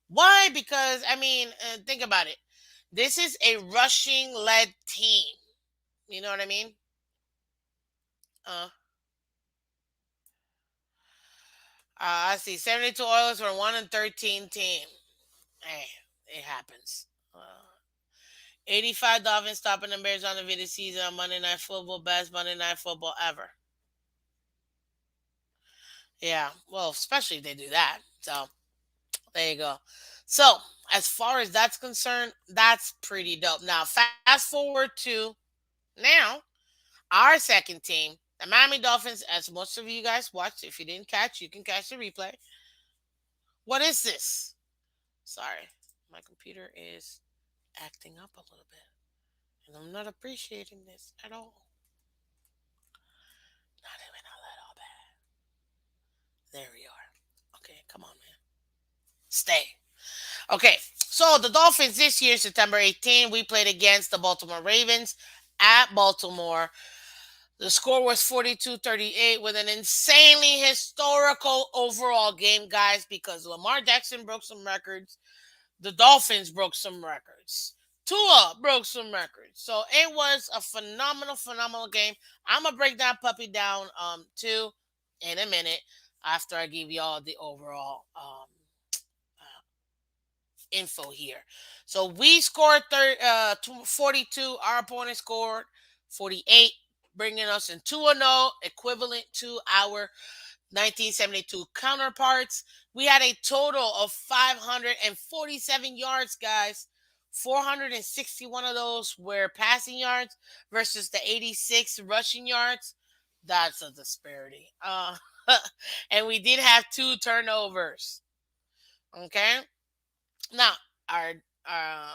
Why? Because I mean, think about it. This is a rushing led team. You know what I mean? Uh, I see 72 Oilers were 1-13 team. Hey, it happens. 85 Dolphins stopping the Bears on the video season on Monday Night Football. Best Monday Night Football ever. Yeah, well, especially if they do that. So, there you go. So, as far as that's concerned, that's pretty dope. Now, fast forward to now, our second team, the Miami Dolphins, as most of you guys watched. If you didn't catch, you can catch the replay. What is this? Sorry, my computer is acting up a little bit, and I'm not appreciating this at all. Not even a little bit. There we are. Okay, come on, man. Stay. Okay, so the Dolphins this year, September 18, we played against the Baltimore Ravens at Baltimore. The score was 42-38 with an insanely historical overall game, guys, because Lamar Jackson broke some records. The Dolphins broke some records. Tua broke some records. So it was a phenomenal, phenomenal game. I'm gonna break that puppy down too in a minute after I give y'all the overall info here. So we scored 42. Our opponent scored 48, bringing us in 2-0, equivalent to our 1972 counterparts. We had a total of 547 yards, guys. 461 of those were passing yards versus the 86 rushing yards. That's a disparity. And we did have 2 turnovers. Okay. Now, our uh,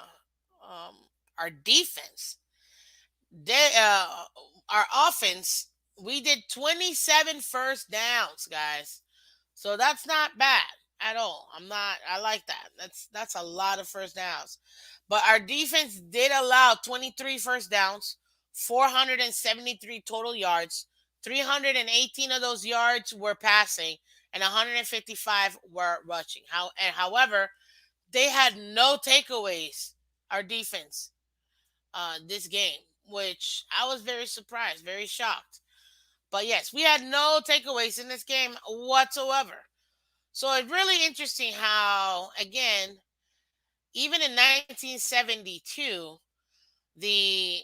um, our defense, our offense, we did 27 first downs, guys. So that's not bad at all. I like that. That's a lot of first downs. But our defense did allow 23 first downs, 473 total yards, 318 of those yards were passing, and 155 were rushing. However, they had no takeaways, our defense, this game, which I was very surprised, very shocked. But yes, we had no takeaways in this game whatsoever. So it's really interesting how, again, even in 1972, the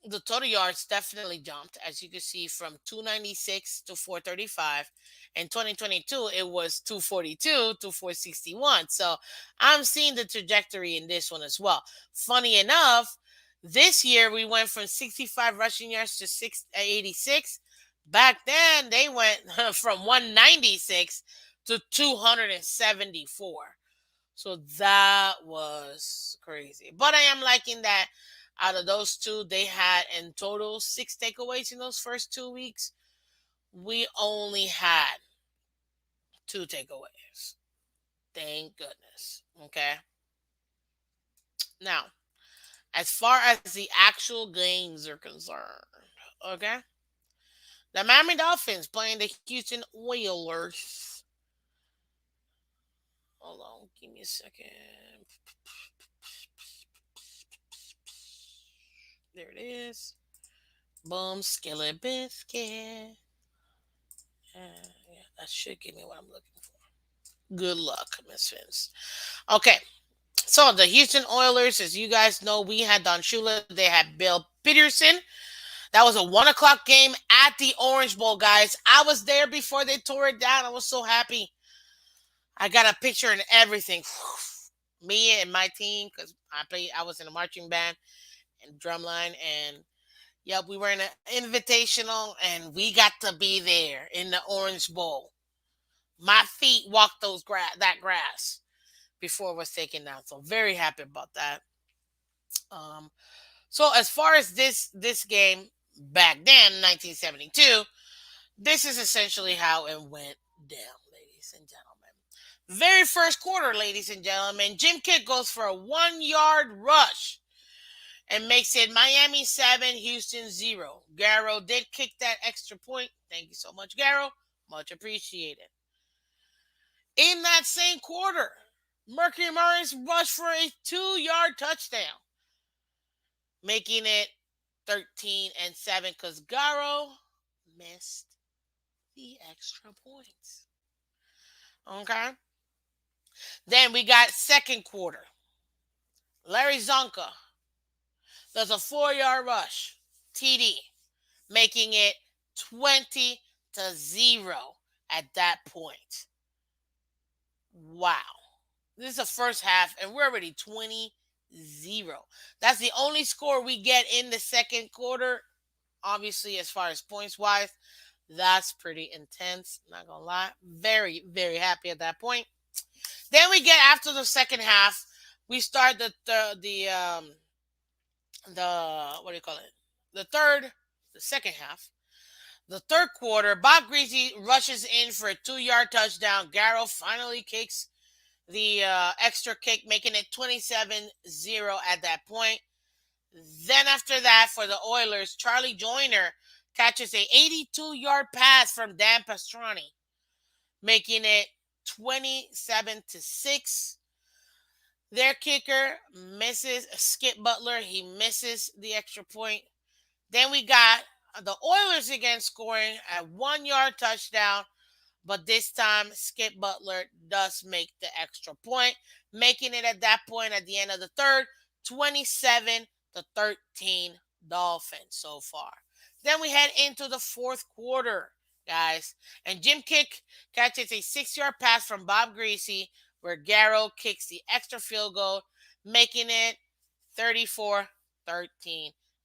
the total yards definitely jumped, as you can see, from 296 to 435. In 2022, it was 242 to 461. So I'm seeing the trajectory in this one as well. Funny enough, this year we went from 65 rushing yards to 86. Back then, they went from 196 to 274. So that was crazy. But I am liking that out of those two, they had in total 6 takeaways in those first 2 weeks. We only had 2 takeaways. Thank goodness. Okay. Now, as far as the actual games are concerned, okay, the Miami Dolphins playing the Houston Oilers. Hold on, give me a second. There it is. Boom, skillet biscuit. Yeah, that should give me what I'm looking for. Good luck, Miss Phins. Okay, so the Houston Oilers, as you guys know, we had Don Shula. They had Bill Peterson. That was a 1 o'clock game at the Orange Bowl, guys. I was there before they tore it down. I was so happy. I got a picture and everything. Me and my team, because I was in a marching band and drumline, and yep, we were in an invitational, and we got to be there in the Orange Bowl. My feet walked that grass before it was taken down. So very happy about that. Um, so as far as this game back then, 1972, this is essentially how it went down, ladies and gentlemen. Very first quarter, ladies and gentlemen, Jim Kidd goes for a 1 yard rush and makes it Miami 7, Houston 0. Garrow did kick that extra point. Thank you so much, Garrow. Much appreciated. In that same quarter, Mercury Morris rushed for a 2 yard touchdown, making it 13-7 because Garrow missed the extra points. Okay. Then we got second quarter. Larry Zonka does a 4 yard rush, TD, making it 20-0 at that point. Wow. This is the first half, and we're already 20-0. That's the only score we get in the second quarter. Obviously, as far as points wise, that's pretty intense. Not gonna lie. Very, very happy at that point. Then we get after the second half, we start the what do you call it? The second half. The third quarter, Bob Greasy rushes in for a 2 yard touchdown. Garrow finally kicks the extra kick, making it 27-0 at that point. Then after that, for the Oilers, Charlie Joyner catches a 82-yard pass from Dan Pastrani, making it 27-6. Their kicker misses Skip Butler. He misses the extra point. Then we got the Oilers again scoring a 1 yard touchdown, but this time Skip Butler does make the extra point, making it at that point at the end of the third, 27-13 Dolphins so far. Then we head into the fourth quarter, guys, and Jim Kick catches a 6 yard pass from Bob Greasy, where Garrow kicks the extra field goal, making it 34-13.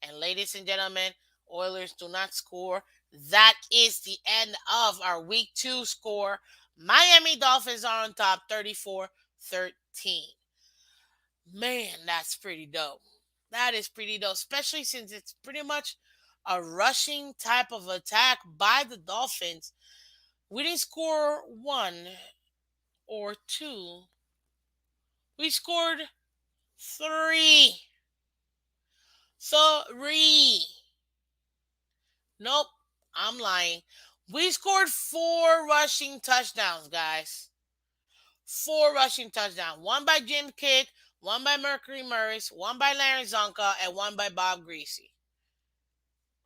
And ladies and gentlemen, Oilers do not score. That is the end of our week 2 score. Miami Dolphins are on top, 34-13. Man, that's pretty dope. That is pretty dope, especially since it's pretty much a rushing type of attack by the Dolphins. We didn't score 1 or 2. We scored 3. 3. Nope, I'm lying. We scored 4 rushing touchdowns, guys. 4 rushing touchdowns. 1 by Jim Kidd, 1 by Mercury Morris, 1 by Larry Zonka, and 1 by Bob Greasy.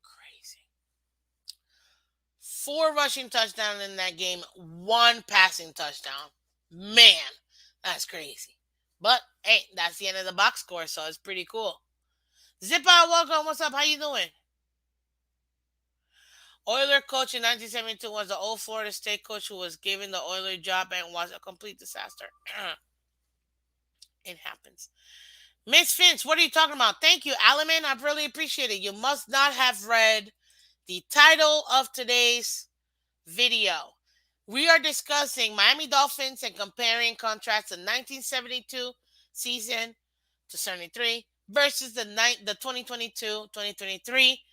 Crazy. 4 rushing touchdowns in that game, 1 passing touchdown. Man, that's crazy. But, hey, that's the end of the box score, so it's pretty cool. Zip out, welcome. What's up? How you doing? Oiler coach in 1972 was the old Florida State coach who was given the Oiler job and was a complete disaster. It happens. Miss Phins, what are you talking about? Thank you, Alaman. I really appreciate it. You must not have read the title of today's video. We are discussing Miami Dolphins and comparing contrasts the 1972 season to 73 versus the 2022-2023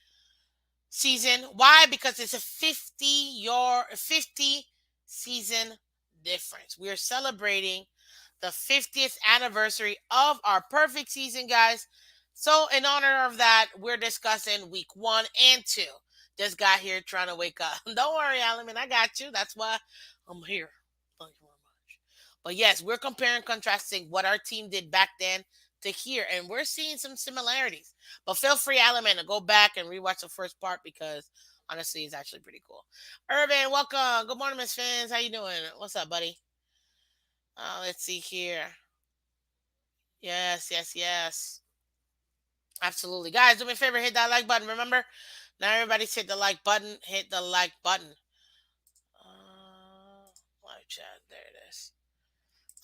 season. Why? Because it's a 50 season difference. We are celebrating the 50th anniversary of our perfect season, guys. So in honor of that, we're discussing week 1 and 2. Just got here trying to wake up. Don't worry, Alaman, I got you. That's why I'm here. Thank you very much. But yes, we're comparing, contrasting what our team did back then to here, and we're seeing some similarities. But feel free, Alaman, to go back and rewatch the first part because honestly, it's actually pretty cool. Irvin, welcome. Good morning, Miss Phins. How you doing? What's up, buddy? Let's see here. Yes, yes, yes. Absolutely. Guys, do me a favor, hit that like button. Remember, now everybody's hit the like button. Hit the like button. Live chat. There it is.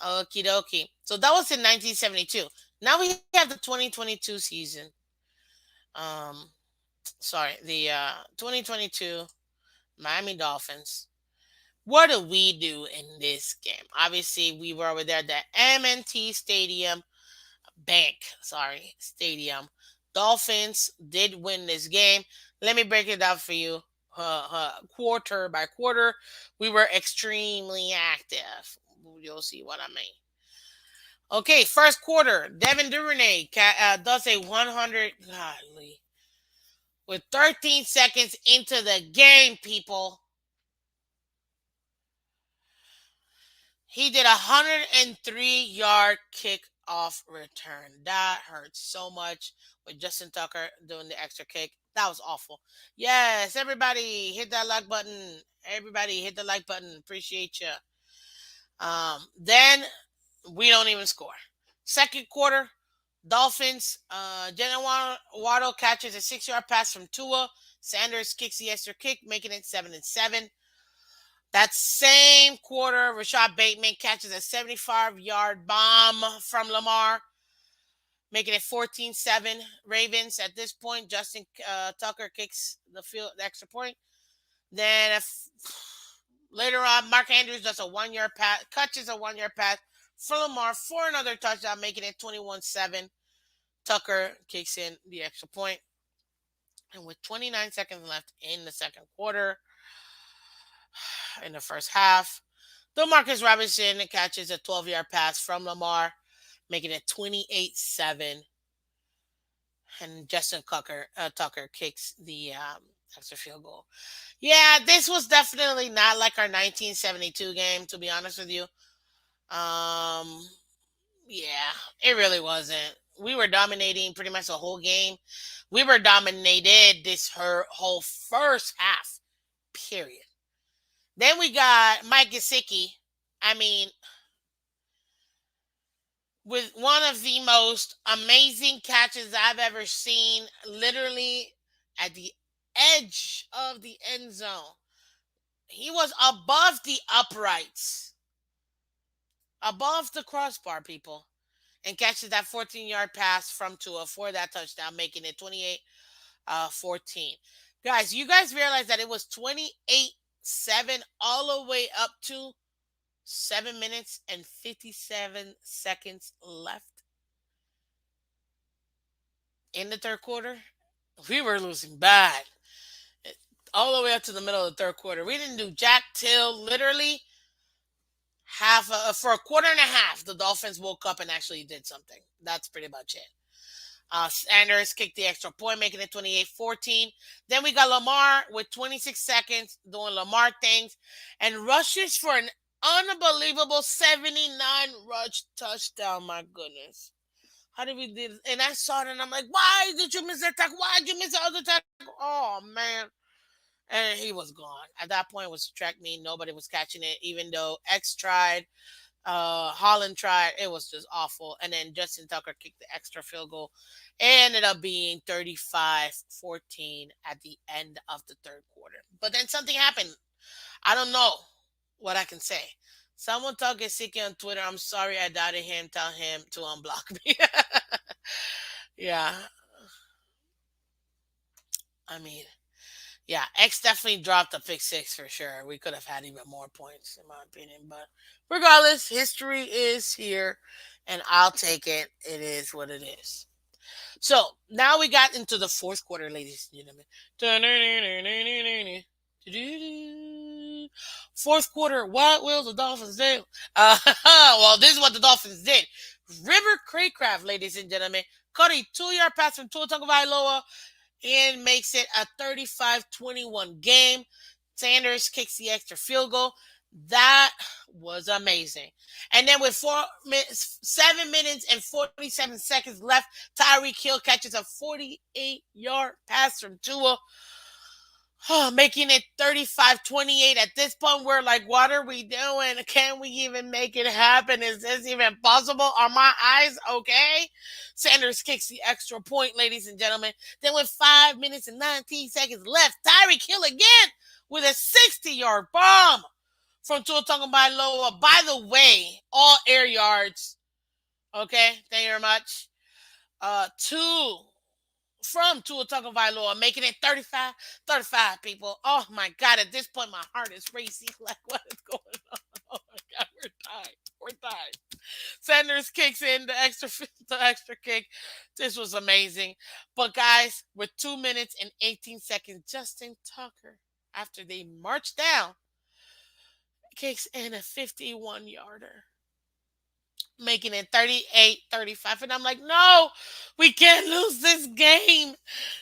Okie dokie. So that was in 1972. Now we have the 2022 season. Um, Sorry, the 2022 Miami Dolphins. What do we do in this game? Obviously, we were over there at the M&T Stadium Bank. Sorry, Stadium. Dolphins did win this game. Let me break it down for you. Quarter by quarter, we were extremely active. You'll see what I mean. Okay, first quarter, Devin Duvernay does a 100. Godly. With 13 seconds into the game, people, he did a 103-yard kickoff return. That hurt so much with Justin Tucker doing the extra kick. That was awful. Yes, everybody hit that like button. Everybody hit the like button. Appreciate you. Then we don't even score. Second quarter, Dolphins. Jalen Waddle catches a 6-yard pass from Tua. Sanders kicks the extra kick, making it 7-7. That same quarter, Rashad Bateman catches a 75-yard bomb from Lamar, making it 14-7. Ravens at this point, Justin Tucker kicks the extra point. Then later on, Mark Andrews does a 1-yard pass, catches a 1-yard pass for Lamar for another touchdown, making it 21-7. Tucker kicks in the extra point. And with 29 seconds left in the second quarter, in the first half, Marcus Robinson catches a 12-yard pass from Lamar, making it 28-7. And Justin Tucker kicks the extra field goal. Yeah, this was definitely not like our 1972 game, to be honest with you. Yeah, it really wasn't. We were dominating pretty much the whole game. We were dominated this her whole first half, period. Then we got Mike Gesicki. I mean, with one of the most amazing catches I've ever seen, literally at the edge of the end zone. He was above the uprights, above the crossbar, people, and catches that 14-yard pass from Tua for that touchdown, making it 28-14. Guys, you guys realize that it was 28-7 all the way up to 7 minutes and 57 seconds left in the third quarter? We were losing bad. All the way up to the middle of the third quarter. We didn't do jack till literally for a quarter and a half. The Dolphins woke up and actually did something. That's pretty much it. Sanders kicked the extra point, making it 28-14. Then we got Lamar with 26 seconds doing Lamar things and rushes for an unbelievable 79 rush touchdown. My goodness. How did we do this? And I saw it and I'm like, why did you miss that tackle? Why did you miss the other tackle? Oh, man. And he was gone. At that point, it was a track meet. Nobody was catching it, even though X tried. Holland tried. It was just awful. And then Justin Tucker kicked the extra field goal. It ended up being 35-14 at the end of the third quarter. But then something happened. I don't know what I can say. Someone tell Gesicki on Twitter, I'm sorry I doubted him. Tell him to unblock me. Yeah. I mean, yeah, X definitely dropped a pick six for sure. We could have had even more points, in my opinion. But regardless, history is here, and I'll take it. It is what it is. So now we got into the fourth quarter, ladies and gentlemen. Fourth quarter, what will the Dolphins do? Well, this is what the Dolphins did. River Craycraft, ladies and gentlemen, caught a 2-yard pass from Tua Tagovailoa and makes it a 35-21 game. Sanders kicks the extra field goal. That was amazing. And then with 7 minutes and 47 seconds left, Tyreek Hill catches a 48-yard pass from Tua, making it 35-28. At this point, we're like, what are we doing? Can we even make it happen? Is this even possible? Are my eyes okay? Sanders kicks the extra point, ladies and gentlemen. Then with 5 minutes and 19 seconds left, Tyreek Hill again with a 60-yard bomb from Tua Tagovailoa. By the way, all air yards. Okay, thank you very much. Two from Tua Tagovailoa, making it 35, people. Oh my God, at this point, my heart is racing. Like, what is going on? Oh my God, we're tied. We're tied. Sanders kicks in the extra kick. This was amazing. But guys, with 2 minutes and 18 seconds, Justin Tucker, after they marched down, kicks in a 51-yarder, making it 38-35. And I'm like, no, we can't lose this game.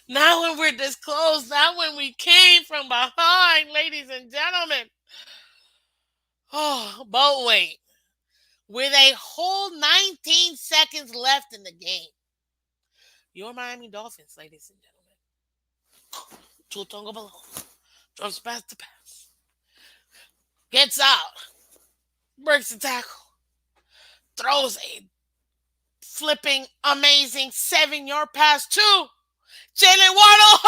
Not when we're this close. Not when we came from behind, ladies and gentlemen. Oh, but wait. With a whole 19 seconds left in the game, your Miami Dolphins, ladies and gentlemen, Tua Tagovailoa drops past the pass, gets out, breaks the tackle, throws a flipping amazing 7-yard pass to Jalen Waddle.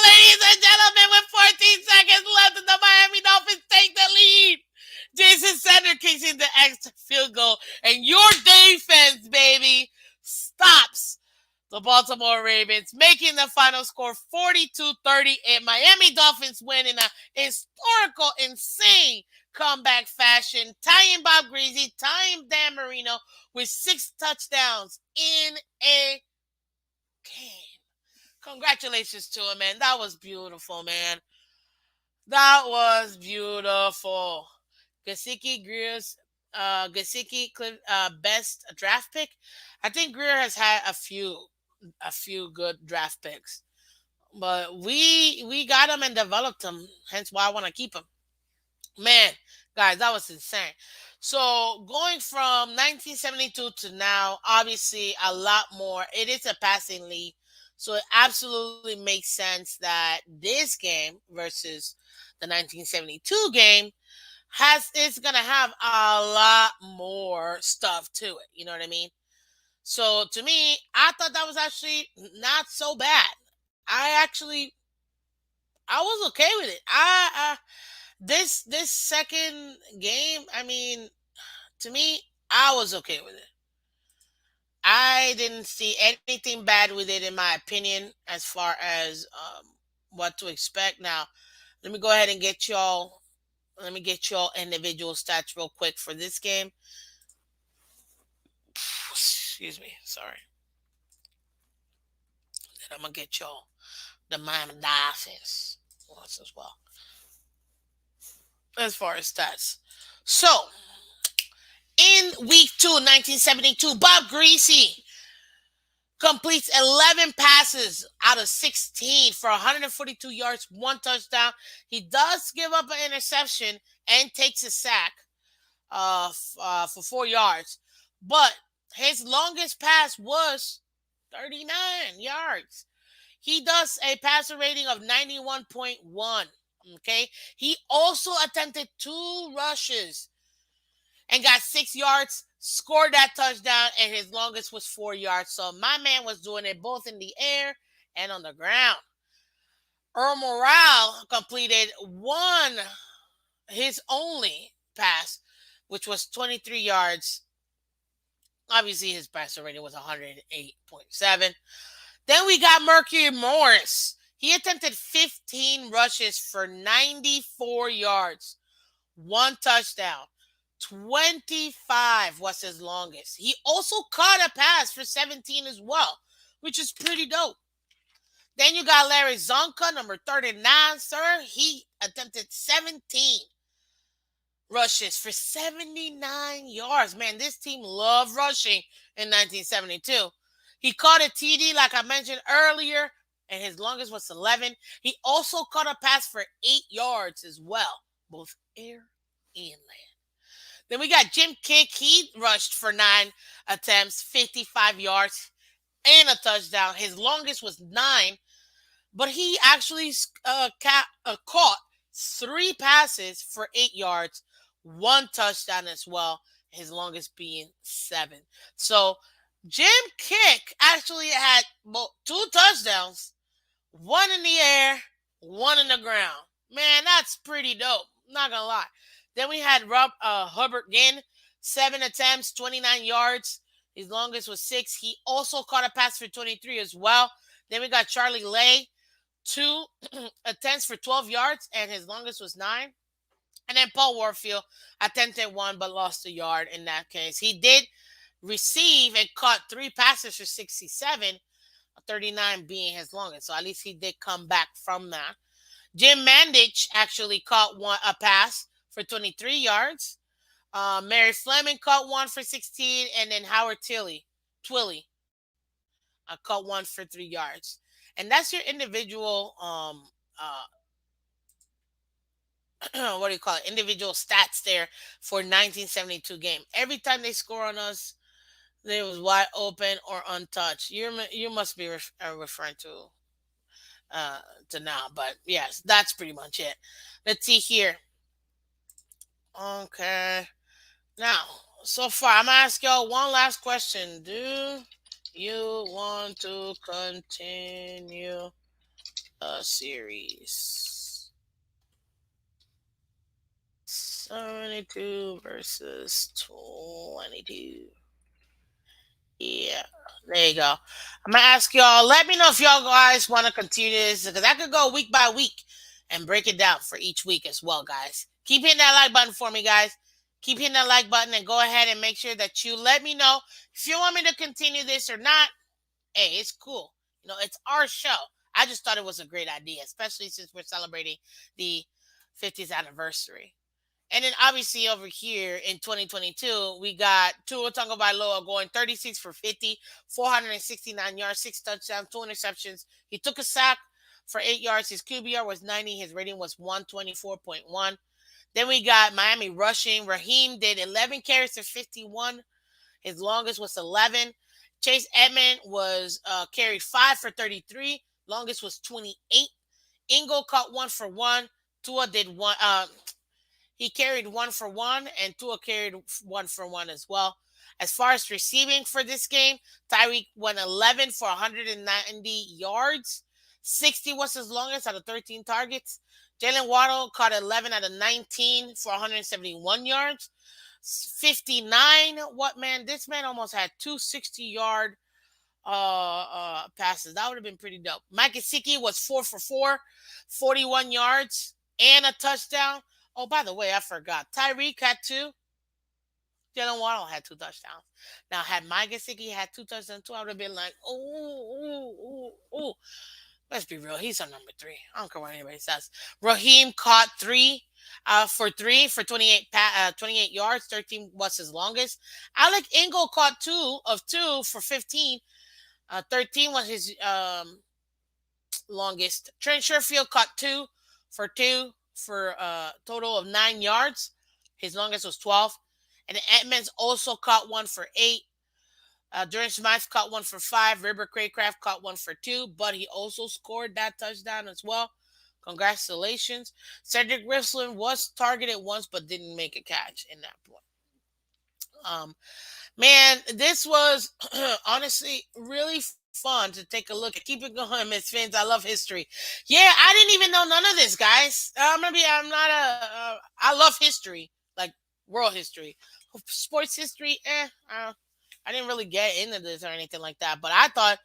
Ladies and gentlemen, with 14 seconds left, and the Miami Dolphins take the lead. Jason Sanders kicks in the extra field goal, and your defense, baby, stops the Baltimore Ravens, making the final score 42-30. And Miami Dolphins win in a historical, insane comeback fashion, tying Bob Greasy, tying Dan Marino with 6 touchdowns in a game. Congratulations to him, man. That was beautiful, man. That was beautiful. Gesicki best draft pick. I think Greer has had a few good draft picks, but we got him and developed him. Hence why I want to keep him. Man, guys, that was insane. So going from 1972 to now, obviously a lot more. It is a passing league, so it absolutely makes sense that this game versus the 1972 game is gonna have a lot more stuff to it. You know what I mean? So to me, I thought that was actually not so bad. I was okay with it. This second game, I mean, to me, I was okay with it. I didn't see anything bad with it, in my opinion, as far as what to expect. Now, let me go ahead and get y'all. Let me get y'all individual stats real quick for this game. Excuse me, sorry. Then I'm gonna get y'all the Miami Dolphins once as well, as far as stats. So, in week 2, 1972, Bob Greasy completes 11 passes out of 16 for 142 yards, 1 touchdown. He does give up an interception and takes a sack for 4 yards, but his longest pass was 39 yards. He does a passer rating of 91.1. Okay. He also attempted 2 rushes and got 6 yards, scored that touchdown, and his longest was 4 yards. So my man was doing it both in the air and on the ground. Earl Morale completed his only pass, which was 23 yards. Obviously, his passer rating was 108.7. Then we got Mercury Morris. He attempted 15 rushes for 94 yards, 1 touchdown. 25 was his longest. He also caught a pass for 17 as well, which is pretty dope. Then you got Larry Zonka, number 39, sir. He attempted 17 rushes for 79 yards. Man, this team loved rushing in 1972. He caught a TD, like I mentioned earlier, and his longest was 11. He also caught a pass for 8 yards as well, both air Inland. Then we got Jim Kick. He rushed for 9 attempts, 55 yards, and a touchdown. His longest was 9, but he actually caught 3 passes for 8 yards, 1 touchdown as well. His longest being 7. So Jim Kick actually had 2 touchdowns, one in the air, one in the ground. Man, that's pretty dope. Not gonna lie. Then we had Hubbard Ginn, 7 attempts, 29 yards. His longest was 6. He also caught a pass for 23 as well. Then we got Charlie Lay, 2 attempts for 12 yards, and his longest was 9. And then Paul Warfield attempted 1 but lost a yard in that case. He did receive and caught 3 passes for 67, 39 being his longest. So at least he did come back from that. Jim Mandich actually caught a pass for 23 yards. Mary Fleming caught 1 for 16, and then Howard Twilly caught 1 for 3 yards. And that's your individual what do you call it? Individual stats there for 1972 game. Every time they score on us, they was wide open or untouched. You must be referring to now, but yes, that's pretty much it. Let's see here. Okay, now so far I'm gonna ask y'all one last question. Do you want to continue a series? 72 versus 22. Yeah, there you go. I'm gonna ask y'all. Let me know if y'all guys want to continue this because I could go week by week and break it down for each week as well, guys. Keep hitting that like button for me, guys. Keep hitting that like button and go ahead and make sure that you let me know if you want me to continue this or not. Hey, it's cool. It's our show. I just thought it was a great idea, especially since we're celebrating the 50th anniversary. And then obviously over here in 2022, we got Tua Tagovailoa going 36 for 50, 469 yards, 6 touchdowns, 2 interceptions. He took a sack for 8 yards. His QBR was 90. His rating was 124.1. Then we got Miami rushing. Raheem did 11 carries for 51. His longest was 11. Chase Edmond was carried 5 for 33. Longest was 28. Ingle caught 1 for 1. Tua did 1. He carried 1 for 1, and Tua carried 1 for 1 as well. As far as receiving for this game, Tyreek went 11 for 190 yards. 60 was his longest out of 13 targets. Jalen Waddle caught 11 out of 19 for 171 yards. 59. What, man? This man almost had 260-yard passes. That would have been pretty dope. Mike Gesicki was 4 for 4, 41 yards and a touchdown. Oh, by the way, I forgot. Tyreek had 2. Jalen Waddle had 2 touchdowns. Now, had Mike Gesicki had 2 touchdowns too, I would have been like, ooh. Let's be real. He's on number 3. I don't care what anybody says. Raheem caught 3 for 28 yards. 13 was his longest. Alec Ingle caught 2 of 2 for 15. 13 was his longest. Trent Sherfield caught 2 for 2 for a total of 9 yards. His longest was 12. And Edmonds also caught 1 for 8. Durant Smythe caught 1 for 5. River Craycraft caught 1 for 2, but he also scored that touchdown as well. Congratulations. Cedric Rifflin was targeted once, but didn't make a catch in that point. Man, this was honestly really fun to take a look at. Keep it going, Miss Phins. I love history. Yeah, I didn't even know none of this, guys. I love history, like world history. Sports history, I didn't really get into this or anything like that. But I thought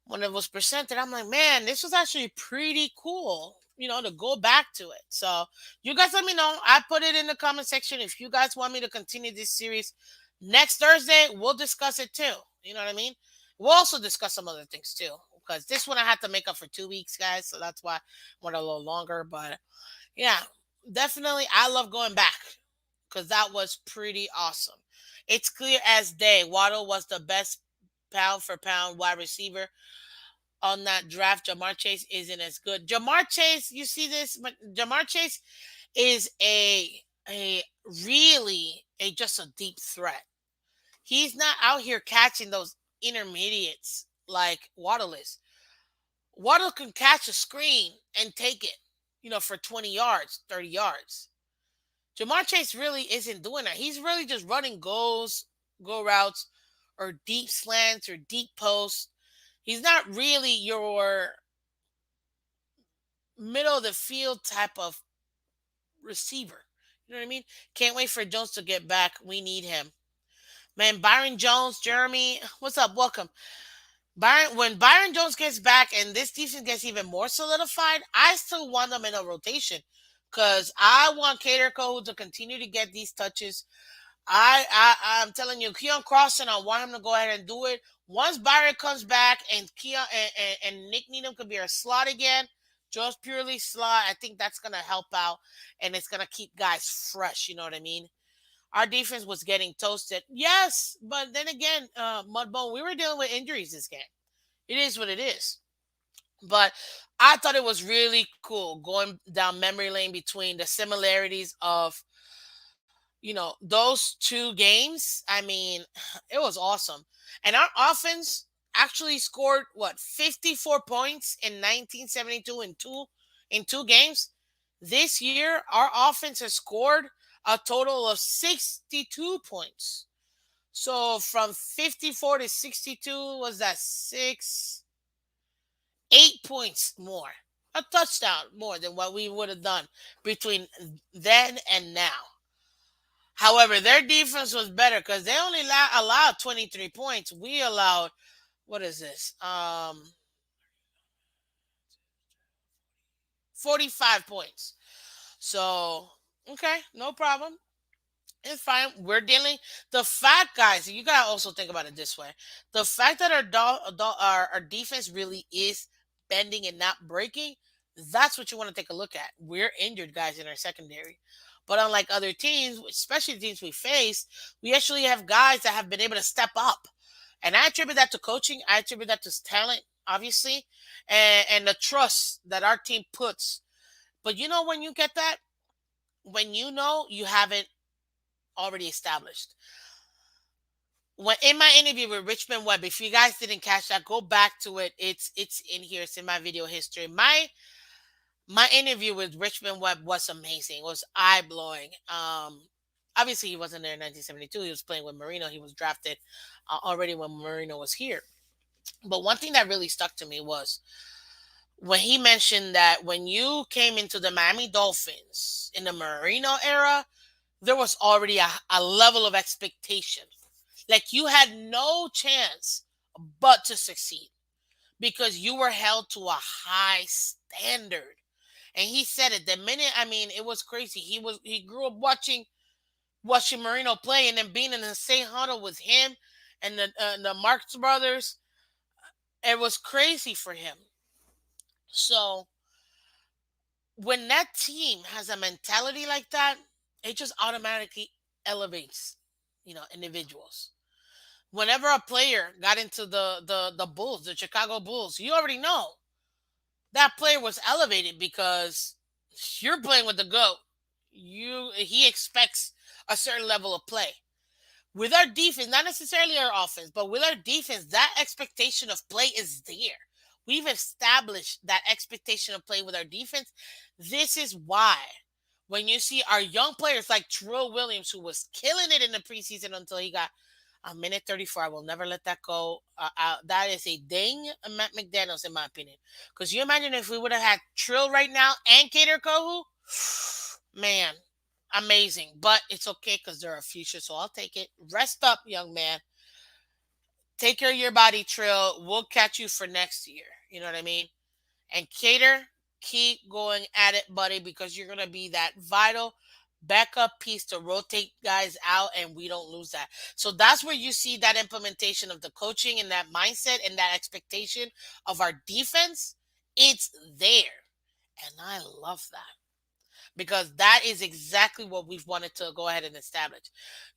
when it was presented, I'm like, man, this was actually pretty cool, to go back to it. So you guys let me know. I put it in the comment section if you guys want me to continue this series. Next Thursday, we'll discuss it too. You know what I mean? We'll also discuss some other things too. Because this one I had to make up for 2 weeks, guys. So that's why I went a little longer. But yeah, definitely I love going back. Because that was pretty awesome. It's clear as day. Waddle was the best pound for pound wide receiver on that draft. Jamar Chase isn't as good. Jamar Chase, you see this? But Jamar Chase is a a just a deep threat. He's not out here catching those intermediates like Waddle is. Waddle can catch a screen and take it, for 20 yards, 30 yards. Jamar Chase really isn't doing that. He's really just running go routes, or deep slants or deep posts. He's not really your middle of the field type of receiver. You know what I mean? Can't wait for Jones to get back. We need him. Man, Byron Jones, Jeremy, what's up? Welcome. When Byron Jones gets back and this defense gets even more solidified, I still want them in a rotation because I want Cater Cole to continue to get these touches. I'm telling you, Keon Crossen, I want him to go ahead and do it. Once Byron comes back and Keon and Nick Needham could be our slot again, just purely slot, I think that's gonna help out and it's gonna keep guys fresh. You know what I mean? Our defense was getting toasted. Yes, but then again, Mudbone, we were dealing with injuries this game. It is what it is. But I thought it was really cool going down memory lane between the similarities of, those two games. I mean, it was awesome. And our offense actually scored 54 points in 1972 in two games. This year, our offense has scored a total of 62 points. So from 54 to 62, was that 8 points more, a touchdown more than what we would have done between then and now. However, their defense was better because they only allowed 23 points. We allowed, what is this? 45 points. So, okay, no problem. It's fine. We're dealing the fact, guys. You gotta also think about it this way: the fact that our defense really is bending and not breaking. That's what you want to take a look at. We're injured guys in our secondary, but unlike other teams, especially the teams we face, we actually have guys that have been able to step up, and I attribute that to coaching. I attribute that to talent, obviously, and the trust that our team puts. But when you get that, when you haven't already established. When in my interview with Richmond Webb, if you guys didn't catch that, go back to it. It's in here. It's in my video history. My interview with Richmond Webb was amazing. It was eye blowing. Obviously he wasn't there in 1972. He was playing with Marino. He was drafted already when Marino was here. But one thing that really stuck to me was when he mentioned that when you came into the Miami Dolphins in the Marino era, there was already a level of expectation. Like you had no chance but to succeed because you were held to a high standard. And he said it the minute. I mean, it was crazy. He grew up watching Marino play, and then being in the same huddle with him and the Marx brothers. It was crazy for him. So when that team has a mentality like that, it just automatically elevates, individuals. Whenever a player got into the Bulls, the Chicago Bulls, you already know that player was elevated because you're playing with the GOAT. He expects a certain level of play. With our defense, not necessarily our offense, but with our defense, that expectation of play is there. We've established that expectation of play with our defense. This is why when you see our young players like Trill Williams, who was killing it in the preseason until he got a minute 34, I will never let that go. That is a ding Matt McDaniels, in my opinion. Because you imagine if we would have had Trill right now and Cater Kohu, man, amazing. But it's okay because they're a future, so I'll take it. Rest up, young man. Take care of your body, Trill. We'll catch you for next year. You know what I mean? And Cater, keep going at it, buddy, because you're going to be that vital backup piece to rotate guys out and we don't lose that. So that's where you see that implementation of the coaching and that mindset and that expectation of our defense. It's there. And I love that because that is exactly what we've wanted to go ahead and establish.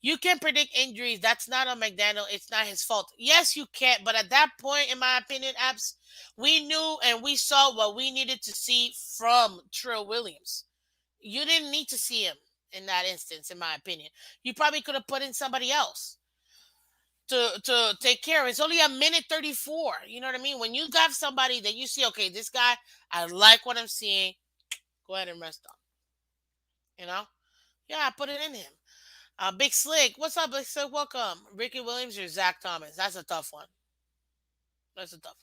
You can predict injuries. That's not on McDaniel. It's not his fault. Yes, you can't. But at that point, in my opinion, Abs, we knew and we saw what we needed to see from Trill Williams. You didn't need to see him in that instance, in my opinion. You probably could have put in somebody else to take care of. It's only a minute 34. You know what I mean? When you got somebody that you see, okay, this guy, I like what I'm seeing, go ahead and rest on. You know? Yeah, I put it in him. Big Slick, what's up, Big Slick? Welcome. Ricky Williams or Zach Thomas? That's a tough one. That's a tough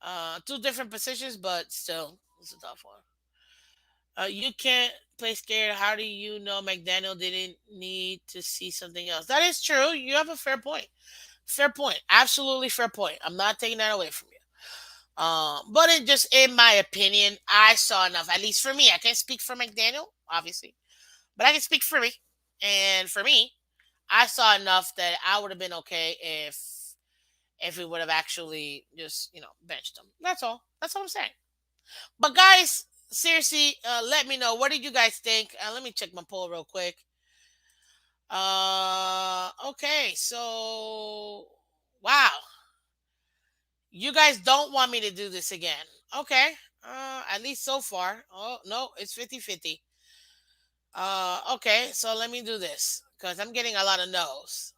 one. Two different positions, but still, it's a tough one. You can't play scared. How do you know McDaniel didn't need to see something else? That is true. You have a fair point. Fair point. Absolutely fair point. I'm not taking that away from you. But it just, in my opinion, I saw enough. At least for me, I can't speak for McDaniel, obviously, but I can speak for me. And for me, I saw enough that I would have been okay if we would have actually just benched him. That's all. That's all I'm saying. But guys, seriously, let me know, what did you guys think? Let me check my poll real quick. Okay, so wow, you guys don't want me to do this again. Okay, at least so far. Oh no, it's 50-50. Okay, so let me do this because I'm getting a lot of no's.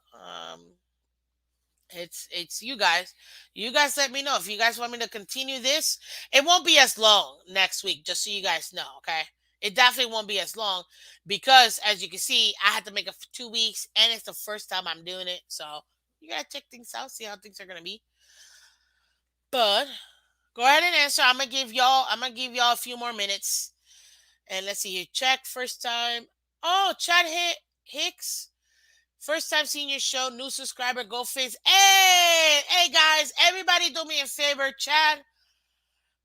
It's you guys. You guys let me know if you guys want me to continue this. It won't be as long next week, just so you guys know, okay? It definitely won't be as long because as you can see, I had to make it for 2 weeks and it's the first time I'm doing it. So you gotta check things out, see how things are gonna be. But go ahead and answer. I'm gonna give y'all a few more minutes. And let's see here. Check first time. Oh, Chad Hicks. First time seeing your show, new subscriber, go Phins. Hey guys, everybody do me a favor, Chad.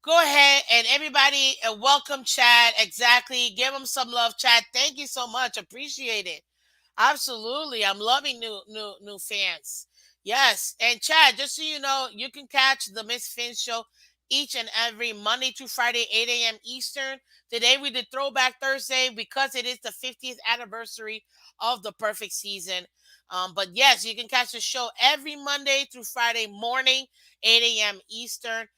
Go ahead and everybody welcome Chad. Exactly. Give him some love, Chad. Thank you so much. Appreciate it. Absolutely. I'm loving new fans. Yes. And Chad, just so you know, you can catch the Miss Finn show each and every Monday to Friday, 8 a.m. Eastern. Today we did Throwback Thursday because it is the 50th anniversary of the perfect season. But yes, you can catch the show every Monday through Friday morning, 8 a.m. Eastern.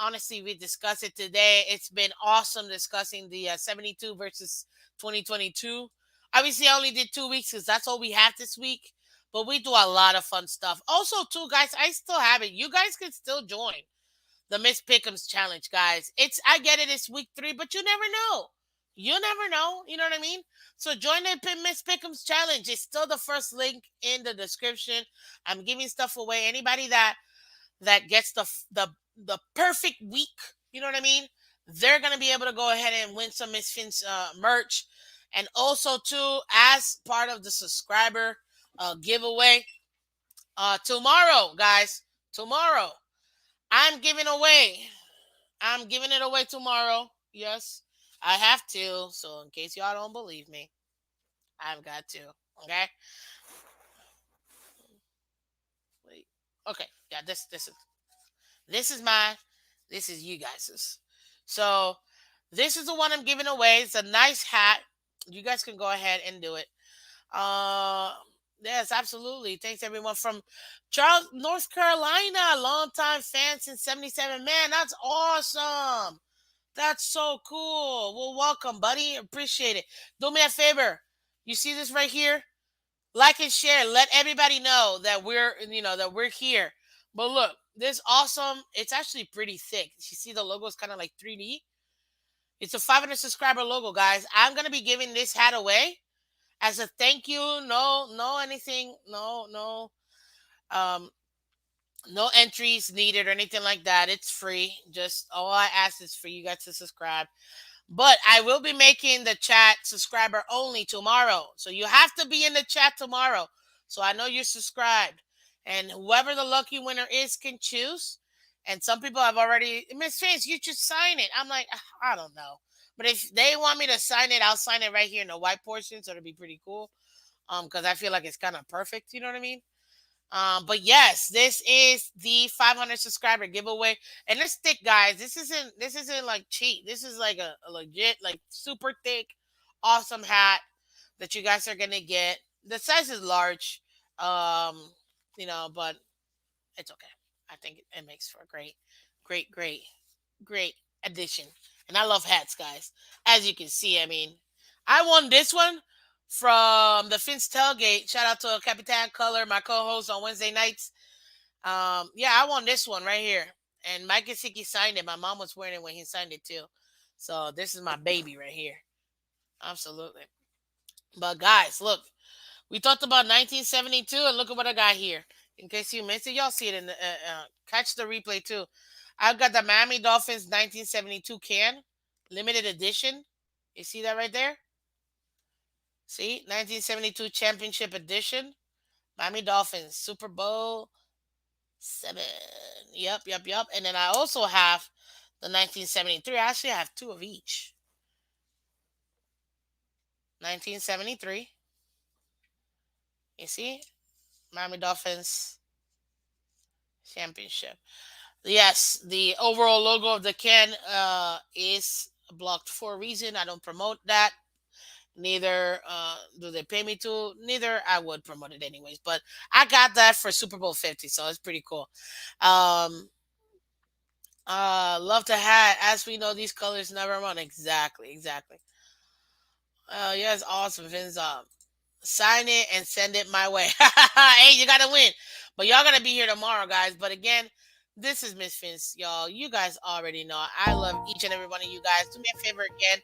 Honestly, we discussed it today. It's been awesome discussing the 72 versus 2022. Obviously, I only did 2 weeks because that's all we have this week. But we do a lot of fun stuff. Also, too, guys, I still have it. You guys can still join the Miss Pick'ems challenge, guys. I get it. It's week 3, but you never know. You never know. You know what I mean? So join the Miss Pick'ems challenge. It's still the first link in the description. I'm giving stuff away. Anybody that gets the perfect week, you know what I mean? They're gonna be able to go ahead and win some Miss Fins merch, and also too, as part of the subscriber giveaway tomorrow, guys. Tomorrow, I'm giving away. I'm giving it away tomorrow. Yes, I have to. So in case y'all don't believe me, I've got to. Okay. Wait. Okay. Yeah. This is mine. This is you guys's. So this is the one I'm giving away. It's a nice hat. You guys can go ahead and do it. Uh, yes, absolutely. Thanks everyone from Charles, North Carolina. Longtime fan since '77. Man, that's awesome. That's so cool. Well, welcome, buddy. Appreciate it. Do me a favor. You see this right here? Like and share. Let everybody know that we're here. But look, this awesome. It's actually pretty thick. You see the logo is kind of like 3D. It's a 500 subscriber logo, guys. I'm gonna be giving this hat away as a thank you. No anything. Um, no entries needed or anything like that. It's free. Just all I ask is for you guys to subscribe. But I will be making the chat subscriber only tomorrow. So you have to be in the chat tomorrow. So I know you're subscribed. And whoever the lucky winner is can choose. And some people have already, Miss Fins, you should sign it. I'm like, I don't know. But if they want me to sign it, I'll sign it right here in the white portion. So it'll be pretty cool. Because I feel like it's kind of perfect. You know what I mean? But yes, this is the 500 subscriber giveaway, and it's thick, guys. This isn't like cheap. This is like a legit, like super thick, awesome hat that you guys are gonna get. The size is large, um, but it's okay. I think it makes for a great addition. And I love hats, guys. As you can see, I mean, I won this one from the Phins tailgate. Shout out to Capitan Color, my co-host on Wednesday nights. Yeah, I won this one right here. And Mike Gesicki signed it. My mom was wearing it when he signed it too. So this is my baby right here. Absolutely. But guys, look, we talked about 1972, and look at what I got here. In case you missed it, y'all see it in the catch the replay too. I've got the Miami Dolphins 1972 can, limited edition. You see that right there? See, 1972 championship edition, Miami Dolphins Super Bowl 7. Yep. And then I also have the 1973. I actually have two of each. 1973. You see, Miami Dolphins championship. Yes, the overall logo of the can is blocked for a reason. I don't promote that. Neither do they pay me to. Neither I would promote it anyways. But I got that for Super Bowl 50, so it's pretty cool. Love to hat. As we know, these colors never run. Exactly. Yeah, it's awesome, Vince. Sign it and send it my way. Hey, you gotta win. But y'all gotta be here tomorrow, guys. But again, this is Miss Vince, y'all. You guys already know I love each and every one of you guys. Do me a favor again.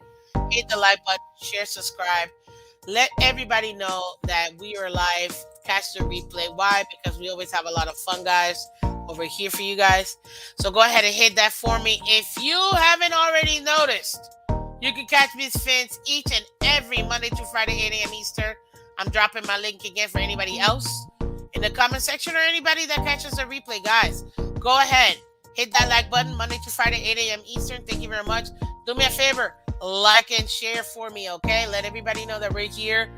Hit the like button, share, subscribe. Let everybody know that we are live. Catch the replay. Why? Because we always have a lot of fun, guys, over here for you guys. So go ahead and hit that for me. If you haven't already noticed, you can catch Miss Phins each and every Monday through Friday, 8 a.m. Eastern. I'm dropping my link again for anybody else in the comment section or anybody that catches the replay. Guys, go ahead. Hit that like button Monday through Friday, 8 a.m. Eastern. Thank you very much. Do me a favor. Like and share for me, okay? Let everybody know that we're here.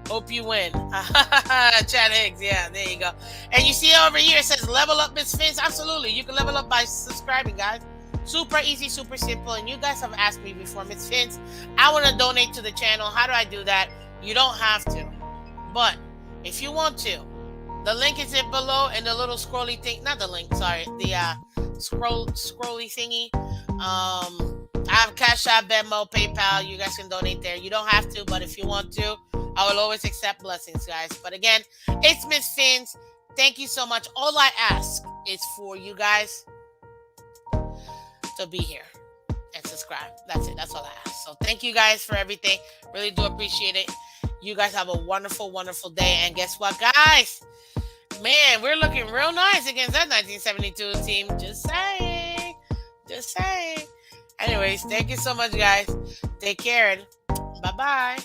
Hope you win. Chad Higgs. Yeah, there you go. And you see over here, it says level up Miss Phins. Absolutely. You can level up by subscribing, guys. Super easy, super simple. And you guys have asked me before, Miss Phins, I want to donate to the channel. How do I do that? You don't have to. But if you want to, the link is in below and the little scrolly thing. Not the link, sorry. The scrolly thingy. I have Cash App, Venmo, PayPal. You guys can donate there. You don't have to, but if you want to, I will always accept blessings, guys. But again, it's Miss Phins. Thank you so much. All I ask is for you guys to be here and subscribe. That's it. That's all I ask. So thank you guys for everything. Really do appreciate it. You guys have a wonderful, wonderful day. And guess what, guys? Man, we're looking real nice against that 1972 team. Just saying. Anyways, thank you so much, guys. Take care and bye-bye.